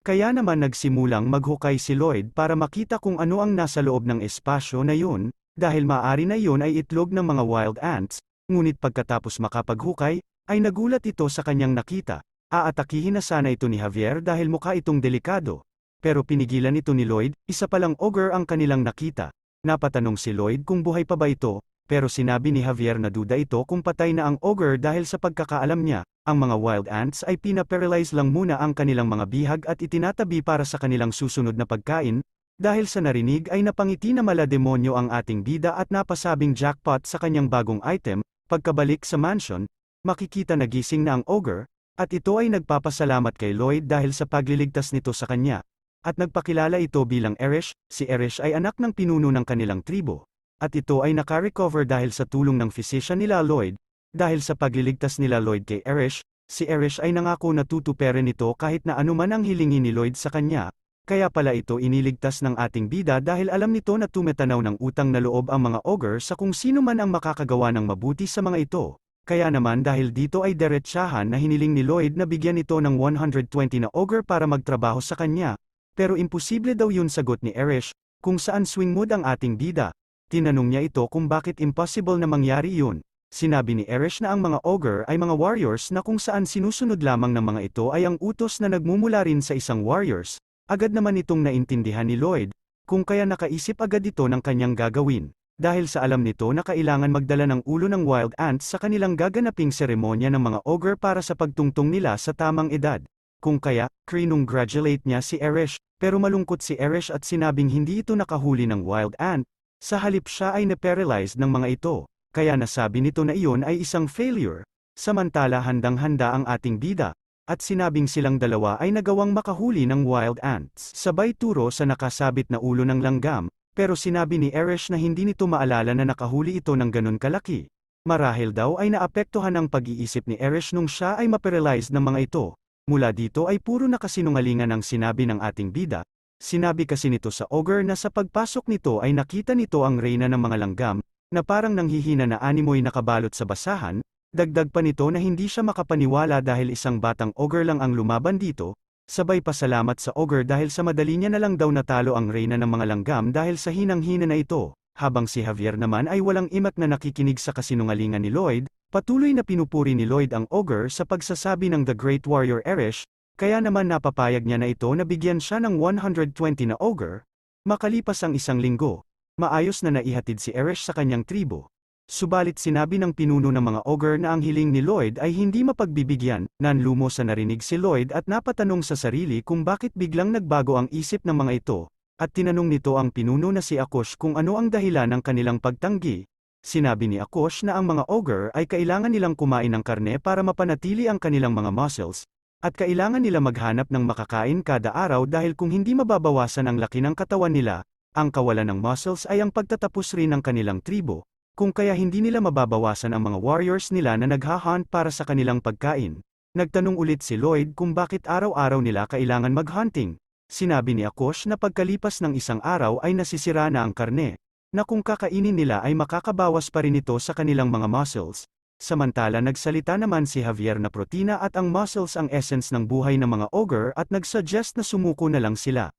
Kaya naman nagsimulang maghukay si Lloyd para makita kung ano ang nasa loob ng espasyo na yun, dahil maaari na yun ay itlog ng mga wild ants, ngunit pagkatapos makapaghukay, ay nagulat ito sa kanyang nakita. Aatakihin na sana ito ni Javier dahil mukha itong delikado. Pero pinigilan ito ni Lloyd, isa palang ogre ang kanilang nakita. Napatanong si Lloyd kung buhay pa ba ito, pero sinabi ni Javier na duda ito kung patay na ang ogre dahil sa pagkakaalam niya, ang mga wild ants ay pinaparalyze lang muna ang kanilang mga bihag at itinatabi para sa kanilang susunod na pagkain, Dahil sa narinig ay napangiti na malademonyo ang ating bida at napasabing jackpot sa kanyang bagong item. Pagkabalik sa mansion, makikita na gising na ang ogre, at ito ay nagpapasalamat kay Lloyd dahil sa pagliligtas nito sa kanya. At nagpakilala ito bilang Erish. Si Erish ay anak ng pinuno ng kanilang tribo. At ito ay naka-recover dahil sa tulong ng physician nila Lloyd. Dahil sa pagliligtas nila Lloyd kay Erish, si Erish ay nangako na tutuperin ito kahit na anuman ang hilingin ni Lloyd sa kanya. Kaya pala ito iniligtas ng ating bida dahil alam nito na tumetanaw ng utang na loob ang mga ogre sa kung sino man ang makakagawa ng mabuti sa mga ito. Kaya naman dahil dito ay diretsahan na hiniling ni Lloyd na bigyan ito ng 120 na ogre para magtrabaho sa kanya. Pero imposible daw yun, sagot ni Erish, kung saan swing mood ang ating bida. Tinanong niya ito kung bakit impossible na mangyari yun. Sinabi ni Erish na ang mga ogre ay mga warriors na kung saan sinusunod lamang ng mga ito ay ang utos na nagmumula rin sa isang warriors. Agad naman itong naintindihan ni Lloyd, kung kaya nakaisip agad ito ng kanyang gagawin. Dahil sa alam nito na kailangan magdala ng ulo ng wild ants sa kanilang gaganaping seremonya ng mga ogre para sa pagtungtong nila sa tamang edad. Kung kaya, congratulate niya si Erish, pero malungkot si Erish at sinabing hindi ito nakahuli ng wild ant, sa halip siya ay na-paralyzed ng mga ito, kaya nasabi nito na iyon ay isang failure, samantala handang-handa ang ating bida, at sinabing silang dalawa ay nagawang makahuli ng wild ants. Sabay turo sa nakasabit na ulo ng langgam, pero sinabi ni Erish na hindi nito maalala na nakahuli ito ng ganun kalaki. Marahil daw ay naapektuhan ang pag-iisip ni Erish nung siya ay ma-paralyzed ng mga ito. Mula dito ay puro nakasinungalingan ang sinabi ng ating bida. Sinabi kasi nito sa ogre na sa pagpasok nito ay nakita nito ang reyna ng mga langgam, na parang nanghihina na animoy nakabalot sa basahan. Dagdag pa nito na hindi siya makapaniwala dahil isang batang ogre lang ang lumaban dito. Sabay pasalamat sa ogre dahil sa madali niya na lang daw natalo ang reyna ng mga langgam dahil sa hinang-hina na ito. Habang si Javier naman ay walang imak na nakikinig sa kasinungalingan ni Lloyd. Patuloy na pinupuri ni Lloyd ang ogre sa pagsasabi ng The Great Warrior Erish, kaya naman napapayag niya na ito na bigyan siya ng 120 na ogre. Makalipas ang isang linggo, maayos na naihatid si Erish sa kanyang tribo. Subalit sinabi ng pinuno ng mga ogre na ang hiling ni Lloyd ay hindi mapagbibigyan. Nanlumo sa narinig si Lloyd at napatanong sa sarili kung bakit biglang nagbago ang isip ng mga ito, at tinanong nito ang pinuno na si Akosh kung ano ang dahilan ng kanilang pagtanggi. Sinabi ni Akosh na ang mga ogre ay kailangan nilang kumain ng karne para mapanatili ang kanilang mga muscles, at kailangan nila maghanap ng makakain kada araw dahil kung hindi mababawasan ang laki ng katawan nila, ang kawalan ng muscles ay ang pagtatapos rin ng kanilang tribo, kung kaya hindi nila mababawasan ang mga warriors nila na naghahunt para sa kanilang pagkain. Nagtanong ulit si Lloyd kung bakit araw-araw nila kailangan maghunting. Sinabi ni Akosh na pagkalipas ng isang araw ay nasisira na ang karne, na kung kakainin nila ay makakabawas pa rin ito sa kanilang mga muscles. Samantala nagsalita naman si Javier na protina at ang muscles ang essence ng buhay ng mga ogre at nagsuggest na sumuko na lang sila.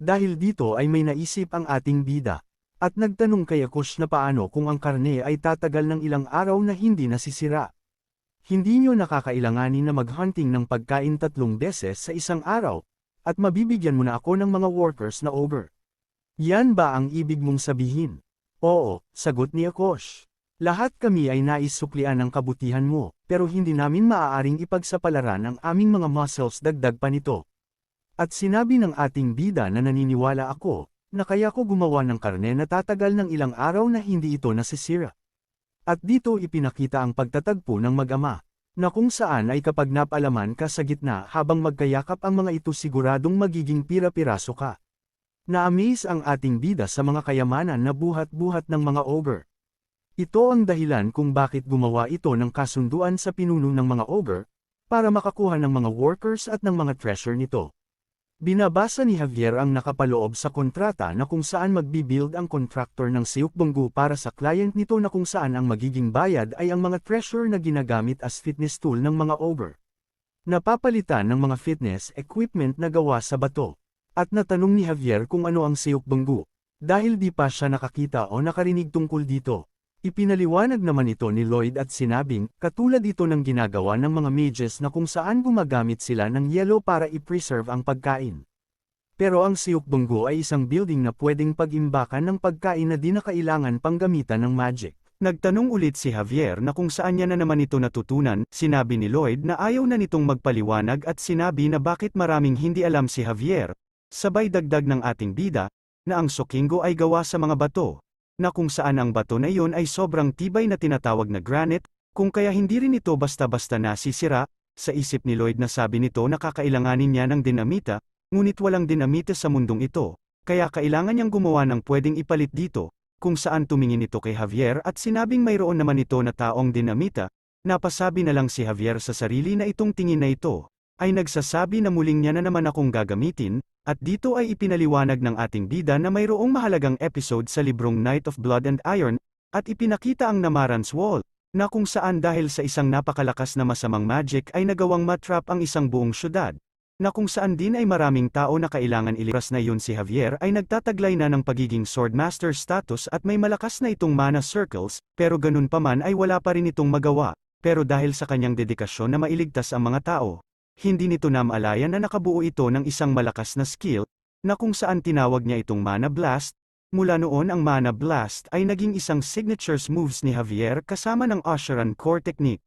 Dahil dito ay may naisip ang ating bida, at nagtanong kay Akosh na paano kung ang karne ay tatagal ng ilang araw na hindi nasisira. Hindi nyo nakakailanganin na maghunting ng pagkain 3 beses sa isang araw, at mabibigyan mo na ako ng mga workers na ogre. Yan ba ang ibig mong sabihin? Oo, sagot ni Akosh. Lahat kami ay nais suklian ng kabutihan mo, pero hindi namin maaaring ipagsapalaran ang aming mga muscles dagdag pa nito. At sinabi ng ating bida na naniniwala ako, na kaya ko gumawa ng karne na tatagal ng ilang araw na hindi ito nasisira. At dito ipinakita ang pagtatagpo ng mag-ama, na kung saan ay kapag napalaman ka sa gitna habang magkayakap ang mga ito siguradong magiging pira-piraso ka. Na-amaze ang ating bida sa mga kayamanan na buhat-buhat ng mga ogre. Ito ang dahilan kung bakit gumawa ito ng kasunduan sa pinuno ng mga ogre, para makakuha ng mga workers at ng mga treasure nito. Binabasa ni Javier ang nakapaloob sa kontrata na kung saan magbibuild ang contractor ng Siukbonggu para sa client nito na kung saan ang magiging bayad ay ang mga treasure na ginagamit as fitness tool ng mga ogre. Napapalitan ng mga fitness equipment na gawa sa bato. At natanong ni Javier kung ano ang Siukbonggu, dahil di pa siya nakakita o nakarinig tungkol dito. Ipinaliwanag naman ito ni Lloyd at sinabing, katulad ito ng ginagawa ng mga mages na kung saan gumagamit sila ng yelo para i-preserve ang pagkain. Pero ang Siukbonggu ay isang building na pwedeng pag-imbakan ng pagkain na di na kailangan pang gamitan ng magic. Nagtanong ulit si Javier na kung saan niya na naman ito natutunan. Sinabi ni Lloyd na ayaw na nitong magpaliwanag at sinabi na bakit maraming hindi alam si Javier. Sabay dagdag ng ating bida, na ang Sokingo ay gawa sa mga bato, na kung saan ang bato na iyon ay sobrang tibay na tinatawag na granite, kung kaya hindi rin ito basta-basta nasisira. Sa isip ni Lloyd na sabi nito na kakailanganin niya ng dinamita, ngunit walang dinamita sa mundong ito, kaya kailangan niyang gumawa ng pwedeng ipalit dito, kung saan tumingin ito kay Javier at sinabing mayroon naman ito na taong dinamita. Napasabi na lang si Javier sa sarili na itong tingin na ito ay nagsasabi na muling niya na naman akong gagamitin, at dito ay ipinaliwanag ng ating bida na mayroong mahalagang episode sa librong Night of Blood and Iron, at ipinakita ang Namarans Wall, na kung saan dahil sa isang napakalakas na masamang magic ay nagawang matrap ang isang buong syudad, na kung saan din ay maraming tao na kailangan ilipas na yun si Javier ay nagtataglay na ng pagiging Swordmaster status at may malakas na itong mana circles, pero ganun pa man ay wala pa rin itong magawa, pero dahil sa kanyang dedikasyon na mailigtas ang mga tao, hindi nito namalayan na nakabuo ito ng isang malakas na skill, na kung saan tinawag niya itong Mana Blast. Mula noon ang Mana Blast ay naging isang signatures moves ni Javier kasama ng Oshiran Core Technique.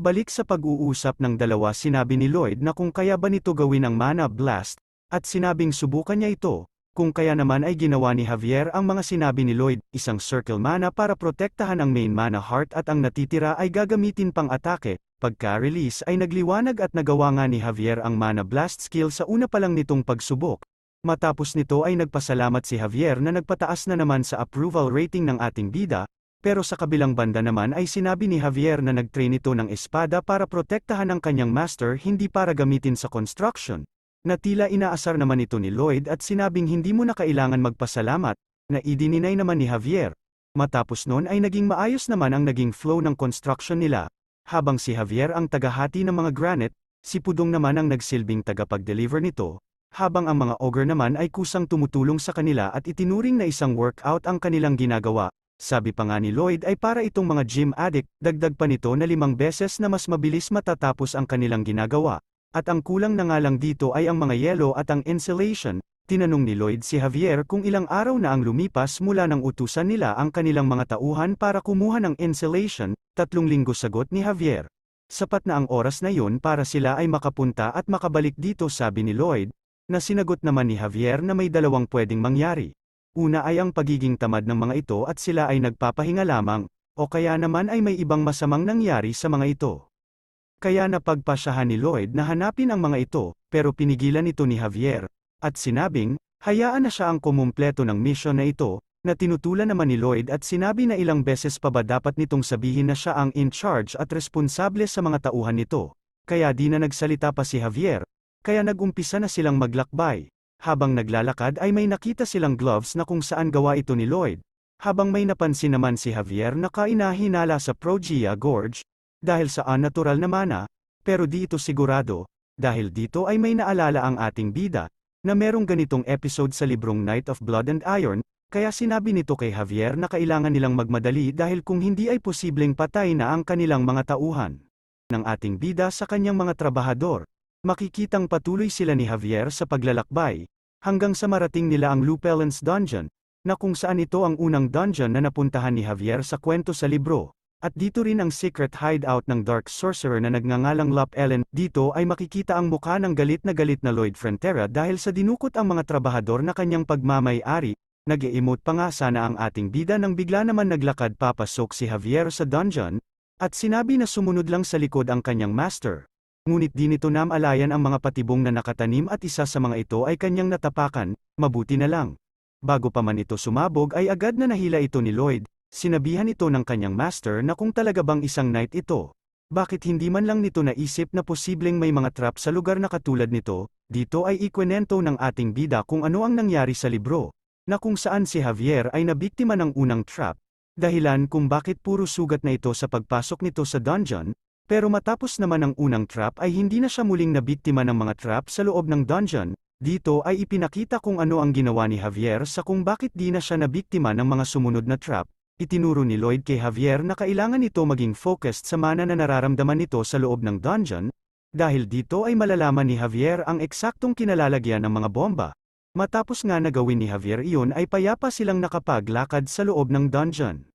Balik sa pag-uusap ng dalawa, sinabi ni Lloyd na kung kaya ba nito gawin ang Mana Blast, at sinabing subukan niya ito, kung kaya naman ay ginawa ni Javier ang mga sinabi ni Lloyd, isang circle mana para protektahan ang main mana heart at ang natitira ay gagamitin pang atake. Pagka-release ay nagliwanag at nagawa nga ni Javier ang Mana Blast skill sa una pa lang nitong pagsubok. Matapos nito ay nagpasalamat si Javier na nagpataas na naman sa approval rating ng ating bida, pero sa kabilang banda naman ay sinabi ni Javier na nag-train ito ng espada para protektahan ang kanyang master, hindi para gamitin sa construction. Na tila inaasar naman ito ni Lloyd at sinabing hindi mo na kailangan magpasalamat, na idininay naman ni Javier. Matapos nun ay naging maayos naman ang naging flow ng construction nila. Habang si Javier ang tagahati ng mga granite, si Pudong naman ang nagsilbing tagapag-deliver nito, habang ang mga ogre naman ay kusang tumutulong sa kanila at itinuring na isang workout ang kanilang ginagawa. Sabi pa nga ni Lloyd ay para itong mga gym addict, dagdag pa nito na 5 beses na mas mabilis matatapos ang kanilang ginagawa. At ang kulang na nga lang dito ay ang mga yelo at ang insulation. Tinanong ni Lloyd si Javier kung ilang araw na ang lumipas mula nang utusan nila ang kanilang mga tauhan para kumuha ng insulation. 3 linggo, sagot ni Javier. Sapat na ang oras na yun para sila ay makapunta at makabalik dito, sabi ni Lloyd, na sinagot naman ni Javier na may dalawang pwedeng mangyari. Una ay ang pagiging tamad ng mga ito at sila ay nagpapahinga lamang, o kaya naman ay may ibang masamang nangyari sa mga ito. Kaya napagpasyahan ni Lloyd na hanapin ang mga ito, pero pinigilan ito ni Javier, at sinabing, hayaan na siya ang kumumpleto ng mission na ito, na tinutulan naman ni Lloyd at sinabi na ilang beses pa ba dapat nitong sabihin na siya ang in charge at responsable sa mga tauhan nito. Kaya di na nagsalita pa si Javier, kaya nagumpisa na silang maglakbay. Habang naglalakad ay may nakita silang gloves na kung saan gawa ito ni Lloyd. Habang may napansin naman si Javier na kainahinala sa Progia Gorge, dahil sa unnatural na mana, pero di ito sigurado, dahil dito ay may naalala ang ating bida, na merong ganitong episode sa librong Night of Blood and Iron, kaya sinabi nito kay Javier na kailangan nilang magmadali dahil kung hindi ay posibleng patay na ang kanilang mga tauhan. Ng ating bida sa kanyang mga trabahador. Makikitang patuloy sila ni Javier sa paglalakbay, hanggang sa marating nila ang Lupelens Dungeon, na kung saan ito ang unang dungeon na napuntahan ni Javier sa kwento sa libro, at dito rin ang secret hideout ng Dark Sorcerer na nagngangalang Lupelen. Dito ay makikita ang mukha ng galit na Lloyd Frontera dahil sa dinukot ang mga trabahador na kanyang pagmamay-ari. Nag-e-emote pa nga sana ang ating bida nang bigla naman naglakad papasok si Javier sa dungeon, at sinabi na sumunod lang sa likod ang kanyang master. Ngunit di nito namalayan ang mga patibong na nakatanim at isa sa mga ito ay kanyang natapakan, mabuti na lang. Bago pa man ito sumabog ay agad na nahila ito ni Lloyd, sinabihan ito ng kanyang master na kung talaga bang isang knight ito. Bakit hindi man lang nito naisip na posibleng may mga trap sa lugar na katulad nito? Dito ay ikwento ng ating bida kung ano ang nangyari sa libro, na kung saan si Javier ay nabiktima ng unang trap, dahilan kung bakit puro sugat na ito sa pagpasok nito sa dungeon. Pero matapos naman ang unang trap ay hindi na siya muling nabiktima ng mga trap sa loob ng dungeon. Dito ay ipinakita kung ano ang ginawa ni Javier sa kung bakit di na siya nabiktima ng mga sumunod na trap. Itinuro ni Lloyd kay Javier na kailangan ito maging focused sa mana na nararamdaman nito sa loob ng dungeon, dahil dito ay malalaman ni Javier ang eksaktong kinalalagyan ng mga bomba. Matapos nga na gawin ni Javier iyon ay payapa silang nakapaglakad sa loob ng dungeon.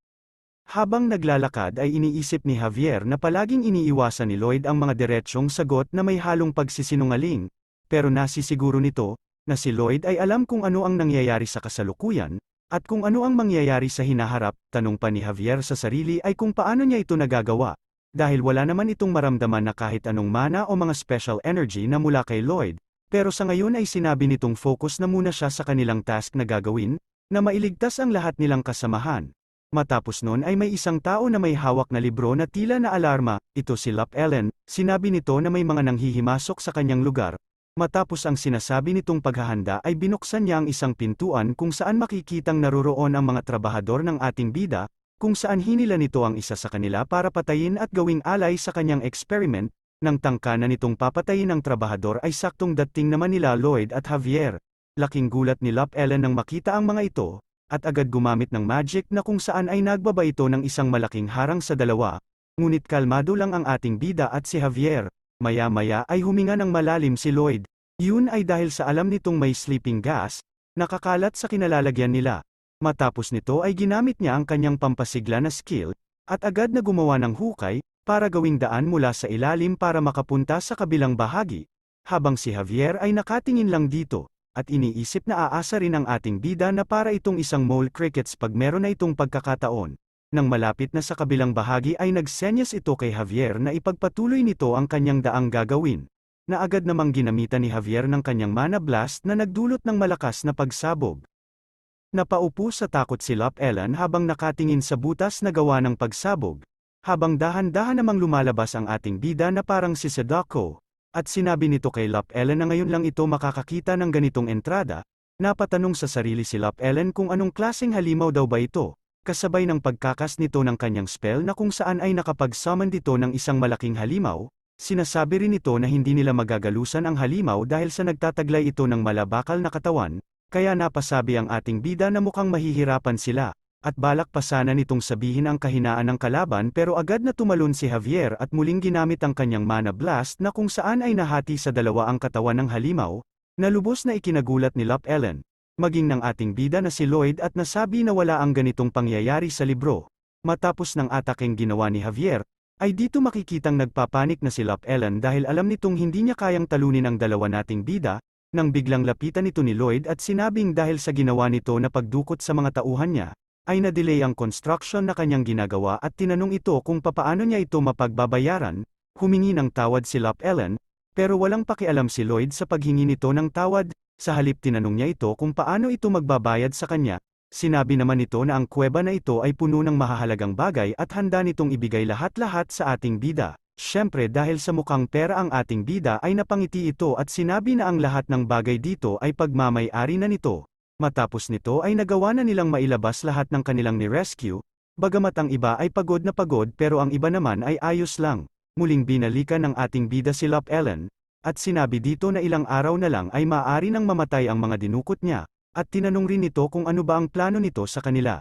Habang naglalakad ay iniisip ni Javier na palaging iniiwasan ni Lloyd ang mga diretsyong sagot na may halong pagsisinungaling, pero nasisiguro nito, na si Lloyd ay alam kung ano ang nangyayari sa kasalukuyan, at kung ano ang mangyayari sa hinaharap. Tanong pa ni Javier sa sarili ay kung paano niya ito nagagawa. Dahil wala naman itong maramdaman na kahit anong mana o mga special energy na mula kay Lloyd, pero sa ngayon ay sinabi nitong focus na muna siya sa kanilang task na gagawin, na mailigtas ang lahat nilang kasamahan. Matapos nun ay may isang tao na may hawak na libro na tila na alarma, ito si Lop Ellen. Sinabi nito na may mga nanghihimasok sa kanyang lugar. Matapos ang sinasabi nitong paghahanda ay binuksan niya ang isang pintuan kung saan makikitang naroroon ang mga trabahador ng ating bida, kung saan hinila nito ang isa sa kanila para patayin at gawing alay sa kanyang experiment. Nang tangka na nitong papatayin ang trabahador ay saktong dating naman nila Lloyd at Javier. Laking gulat ni Lop Ellen nang makita ang mga ito, at agad gumamit ng magic na kung saan ay nagbaba ito ng isang malaking harang sa dalawa. Ngunit kalmado lang ang ating bida at si Javier. Maya-maya ay huminga ng malalim si Lloyd. Yun ay dahil sa alam nitong may sleeping gas, nakakalat sa kinalalagyan nila. Matapos nito ay ginamit niya ang kanyang pampasigla na skill, at agad na gumawa ng hukay, para gawing daan mula sa ilalim para makapunta sa kabilang bahagi. Habang si Javier ay nakatingin lang dito, at iniisip na aasa rin ang ating bida na para itong isang mole crickets pag meron na itong pagkakataon. Nang malapit na sa kabilang bahagi ay nagsenyas ito kay Javier na ipagpatuloy nito ang kanyang daang gagawin, na agad namang ginamitan ni Javier ng kanyang mana blast na nagdulot ng malakas na pagsabog. Napaupo sa takot si Lop Ellen habang nakatingin sa butas na gawa ng pagsabog, habang dahan-dahan namang lumalabas ang ating bida na parang si Sadako, at sinabi nito kay Lop Ellen na ngayon lang ito makakakita ng ganitong entrada. Napatanong sa sarili si Lop Ellen kung anong klaseng halimaw daw ba ito, kasabay ng pagkakas nito ng kanyang spell na kung saan ay nakapag-summon dito ng isang malaking halimaw. Sinasabi rin ito na hindi nila magagalusan ang halimaw dahil sa nagtataglay ito ng malabakal na katawan. Kaya napasabi ang ating bida na mukhang mahihirapan sila, at balak pa sana nitong sabihin ang kahinaan ng kalaban pero agad na tumalon si Javier at muling ginamit ang kanyang mana blast na kung saan ay nahati sa dalawa ang katawan ng halimaw, na lubos na ikinagulat ni Lop Ellen, maging ng ating bida na si Lloyd at nasabi na wala ang ganitong pangyayari sa libro. Matapos ng atakeng ginawa ni Javier, ay dito makikitang nagpapanik na si Lop Ellen dahil alam nitong hindi niya kayang talunin ang dalawa nating bida. Nang biglang lapitan ito ni Lloyd at sinabing dahil sa ginawa nito na pagdukot sa mga tauhan niya, ay na-delay ang construction na kanyang ginagawa at tinanong ito kung papaano niya ito mapagbabayaran. Humingi ng tawad si Lop Ellen, pero walang pakialam si Lloyd sa paghingi nito ng tawad. Sa halip tinanong niya ito kung paano ito magbabayad sa kanya. Sinabi naman nito na ang kuweba na ito ay puno ng mahahalagang bagay at handa nitong ibigay lahat-lahat sa ating bida. Siyempre dahil sa mukhang pera ang ating bida ay napangiti ito at sinabi na ang lahat ng bagay dito ay pagmamay-ari na nito. Matapos nito ay nagawa na nilang mailabas lahat ng kanilang ni-rescue, bagamat ang iba ay pagod na pagod pero ang iba naman ay ayos lang. Muling binalikan ng ating bida si Lop Ellen, at sinabi dito na ilang araw na lang ay maaari nang mamatay ang mga dinukot niya, at tinanong rin nito kung ano ba ang plano nito sa kanila.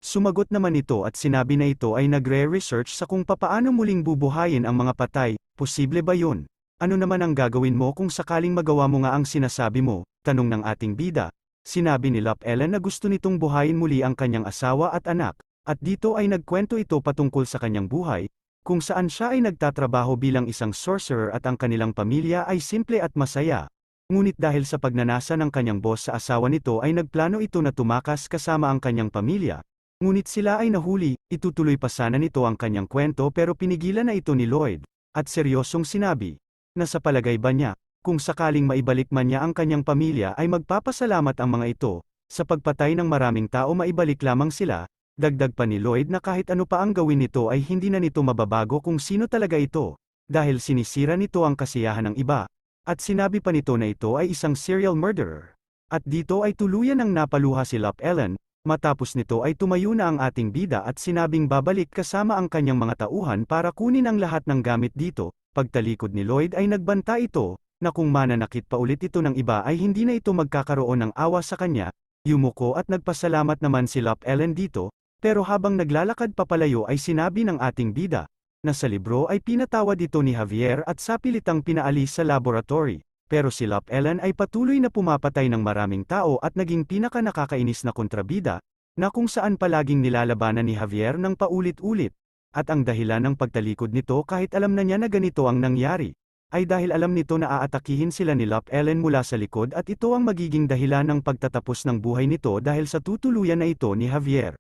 Sumagot naman ito at sinabi na ito ay nagre-research sa kung papaano muling bubuhayin ang mga patay. Posible ba yun? Ano naman ang gagawin mo kung sakaling magawa mo nga ang sinasabi mo? Tanong ng ating bida. Sinabi ni Lop Ellen na gusto nitong buhayin muli ang kanyang asawa at anak, at dito ay nagkwento ito patungkol sa kanyang buhay, kung saan siya ay nagtatrabaho bilang isang sorcerer at ang kanilang pamilya ay simple at masaya. Ngunit dahil sa pagnanasa ng kanyang boss sa asawa nito ay nagplano ito na tumakas kasama ang kanyang pamilya. Ngunit sila ay nahuli. Itutuloy pa sana nito ang kanyang kwento pero pinigilan na ito ni Lloyd, at seryosong sinabi, na sa palagay ba niya, kung sakaling maibalik man niya ang kanyang pamilya ay magpapasalamat ang mga ito, sa pagpatay ng maraming tao maibalik lamang sila. Dagdag pa ni Lloyd na kahit ano pa ang gawin nito ay hindi na nito mababago kung sino talaga ito, dahil sinisira nito ang kasiyahan ng iba, at sinabi pa nito na ito ay isang serial murderer. At dito ay tuluyan ng napaluha si Lop Ellen. Matapos nito ay tumayo na ang ating bida at sinabing babalik kasama ang kanyang mga tauhan para kunin ang lahat ng gamit dito. Pagtalikod ni Lloyd ay nagbanta ito, na kung mananakit pa ulit ito ng iba ay hindi na ito magkakaroon ng awa sa kanya. Yumuko at nagpasalamat naman si Lop Ellen dito, pero habang naglalakad papalayo ay sinabi ng ating bida, na sa libro ay pinatawad ito ni Javier at sapilitang pinaalis sa laboratory. Pero si Lop Ellen ay patuloy na pumapatay ng maraming tao at naging pinaka-nakakainis na kontrabida, na kung saan palaging nilalabanan ni Javier ng paulit-ulit, at ang dahilan ng pagtalikod nito kahit alam na niya na ganito ang nangyari, ay dahil alam nito na aatakihin sila ni Lop Ellen mula sa likod at ito ang magiging dahilan ng pagtatapos ng buhay nito dahil sa tutuluyan na ito ni Javier.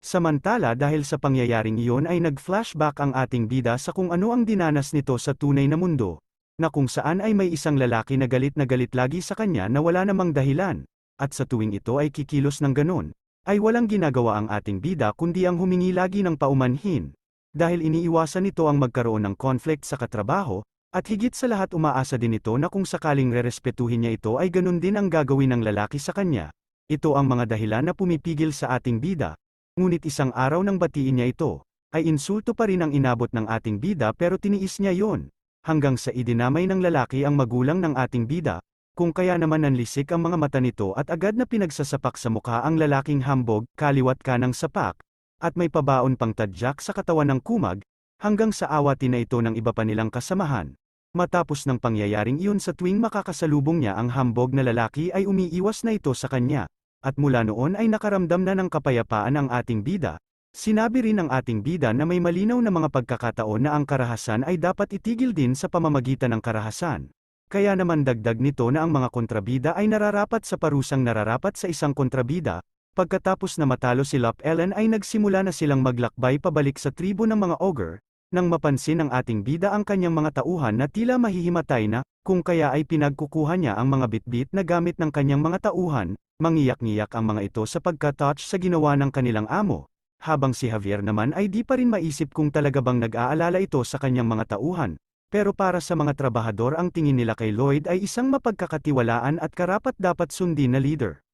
Samantala dahil sa pangyayaring iyon ay nag-flashback ang ating bida sa kung ano ang dinanas nito sa tunay na mundo, na kung saan ay may isang lalaki na galit lagi sa kanya na wala namang dahilan, at sa tuwing ito ay kikilos ng ganon, ay walang ginagawa ang ating bida kundi ang humingi lagi ng paumanhin, dahil iniiwasan nito ang magkaroon ng conflict sa katrabaho, at higit sa lahat umaasa din ito na kung sakaling rerespetuhin niya ito ay ganun din ang gagawin ng lalaki sa kanya. Ito ang mga dahilan na pumipigil sa ating bida, ngunit isang araw nang batiin niya ito, ay insulto pa rin ang inabot ng ating bida pero tiniis niya yon, hanggang sa idinamay ng lalaki ang magulang ng ating bida, kung kaya naman nanlisik ang mga mata nito at agad na pinagsasapak sa mukha ang lalaking hambog, kaliwat kanang sapak, at may pabaon pang tadyak sa katawan ng kumag, hanggang sa awatin na ito ng iba pa nilang kasamahan. Matapos ng pangyayaring iyon sa tuwing makakasalubong niya ang hambog na lalaki ay umiiwas na ito sa kanya, at mula noon ay nakaramdam na ng kapayapaan ang ating bida. Sinabi rin ng ating bida na may malinaw na mga pagkakataon na ang karahasan ay dapat itigil din sa pamamagitan ng karahasan. Kaya naman dagdag nito na ang mga kontrabida ay nararapat sa parusang nararapat sa isang kontrabida. Pagkatapos na matalo si Lop Ellen ay nagsimula na silang maglakbay pabalik sa tribo ng mga ogre, nang mapansin ng ating bida ang kanyang mga tauhan na tila mahihimatay na, kung kaya ay pinagkukuha niya ang mga bitbit na gamit ng kanyang mga tauhan, mangiyak-ngiyak ang mga ito sa pagka-touch sa ginawa ng kanilang amo, habang si Javier naman ay di pa rin maisip kung talaga bang nag-aalala ito sa kanyang mga tauhan, pero para sa mga trabahador ang tingin nila kay Lloyd ay isang mapagkakatiwalaan at karapat-dapat sundin na leader.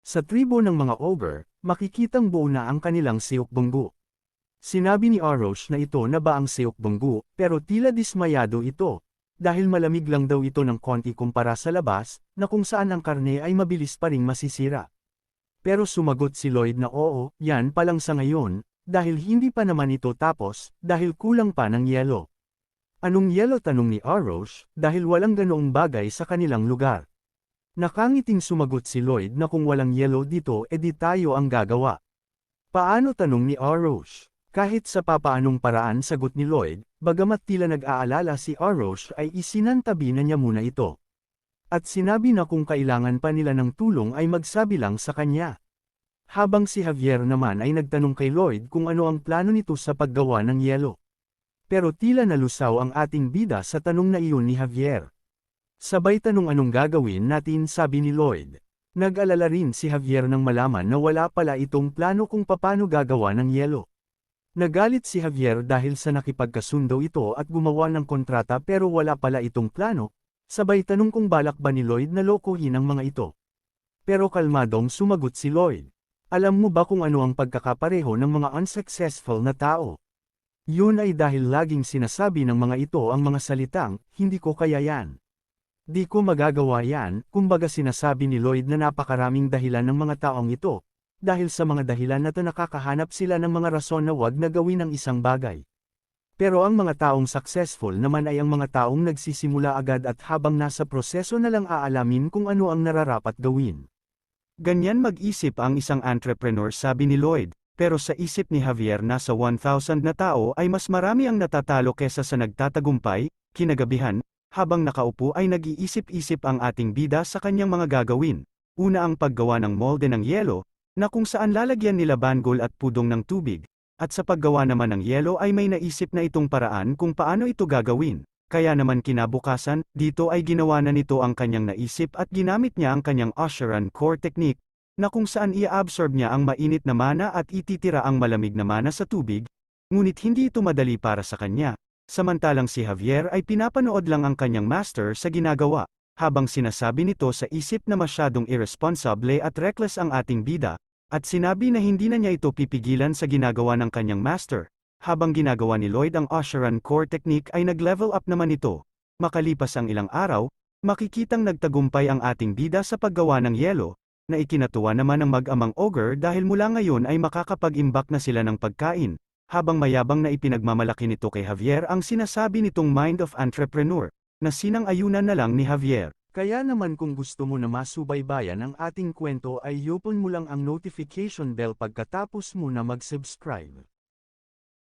Sa tribo ng mga ogre, makikitang buo na ang kanilang siyok-bunggu. Sinabi ni Arosh na ito na ba ang siyok-bunggu, pero tila dismayado ito, dahil malamig lang daw ito ng konti kumpara sa labas, na kung saan ang karne ay mabilis pa ring masisira. Pero sumagot si Lloyd na oo, yan pa lang sa ngayon, dahil hindi pa naman ito tapos, dahil kulang pa ng yelo. Anong yelo tanong ni Arosh, dahil walang ganoong bagay sa kanilang lugar. Nakangiting sumagot si Lloyd na kung walang yelo dito edi tayo ang gagawa. Paano tanong ni Arosh? Kahit sa papaanong paraan sagot ni Lloyd, bagamat tila nag-aalala si Arosh ay isinantabi na niya muna ito. At sinabi na kung kailangan pa nila ng tulong ay magsabi lang sa kanya. Habang si Javier naman ay nagtanong kay Lloyd kung ano ang plano nito sa paggawa ng yelo. Pero tila nalusaw ang ating bida sa tanong na iyon ni Javier. Sabay tanong anong gagawin natin sabi ni Lloyd. Nag-alala rin si Javier nang malaman na wala pala itong plano kung paano gagawa ng yelo. Nagalit si Javier dahil sa nakipagkasundo ito at gumawa ng kontrata pero wala pala itong plano, sabay tanong kung balak ba ni Lloyd na lokohin ang mga ito. Pero kalmadong sumagot si Lloyd. Alam mo ba kung ano ang pagkakapareho ng mga unsuccessful na tao? Yun ay dahil laging sinasabi ng mga ito ang mga salitang, hindi ko kaya yan. Di ko magagawa yan, kumbaga sinasabi ni Lloyd na napakaraming dahilan ng mga taong ito. Dahil sa mga dahilan na to nakakahanap sila ng mga rason na wag na gawin ang isang bagay. Pero ang mga taong successful naman ay ang mga taong nagsisimula agad at habang nasa proseso na lang aalamin kung ano ang nararapat gawin. Ganyan mag-isip ang isang entrepreneur sabi ni Lloyd, pero sa isip ni Javier nasa 1,000 na tao ay mas marami ang natatalo kesa sa nagtatagumpay, kinagabihan, habang nakaupo ay nag-iisip-isip ang ating bida sa kanyang mga gagawin. Una ang paggawa ng molde ng yelo, na kung saan lalagyan nila banggol at pudong ng tubig, at sa paggawa naman ng yelo ay may naisip na itong paraan kung paano ito gagawin, kaya naman kinabukasan, dito ay ginawa na nito ang kanyang naisip at ginamit niya ang kanyang Asheran core technique, na kung saan i-absorb niya ang mainit na mana at ititira ang malamig na mana sa tubig, ngunit hindi ito madali para sa kanya, samantalang si Javier ay pinapanood lang ang kanyang master sa ginagawa, habang sinasabi nito sa isip na masyadong irresponsible at reckless ang ating bida, at sinabi na hindi na niya ito pipigilan sa ginagawa ng kanyang master. Habang ginagawa ni Lloyd ang Asheran core technique ay nag-level up naman ito. Makalipas ang ilang araw, makikitang nagtagumpay ang ating bida sa paggawa ng yelo, na ikinatuwa naman ng mag-amang ogre dahil mula ngayon ay makakapag-imbak na sila ng pagkain, habang mayabang na ipinagmamalaki nito kay Javier ang sinasabi nitong mind of entrepreneur, na sinang-ayunan na lang ni Javier. Kaya naman kung gusto mo na masubaybayan ang ating kwento ay i-open mo lang ang notification bell pagkatapos mo na mag-subscribe.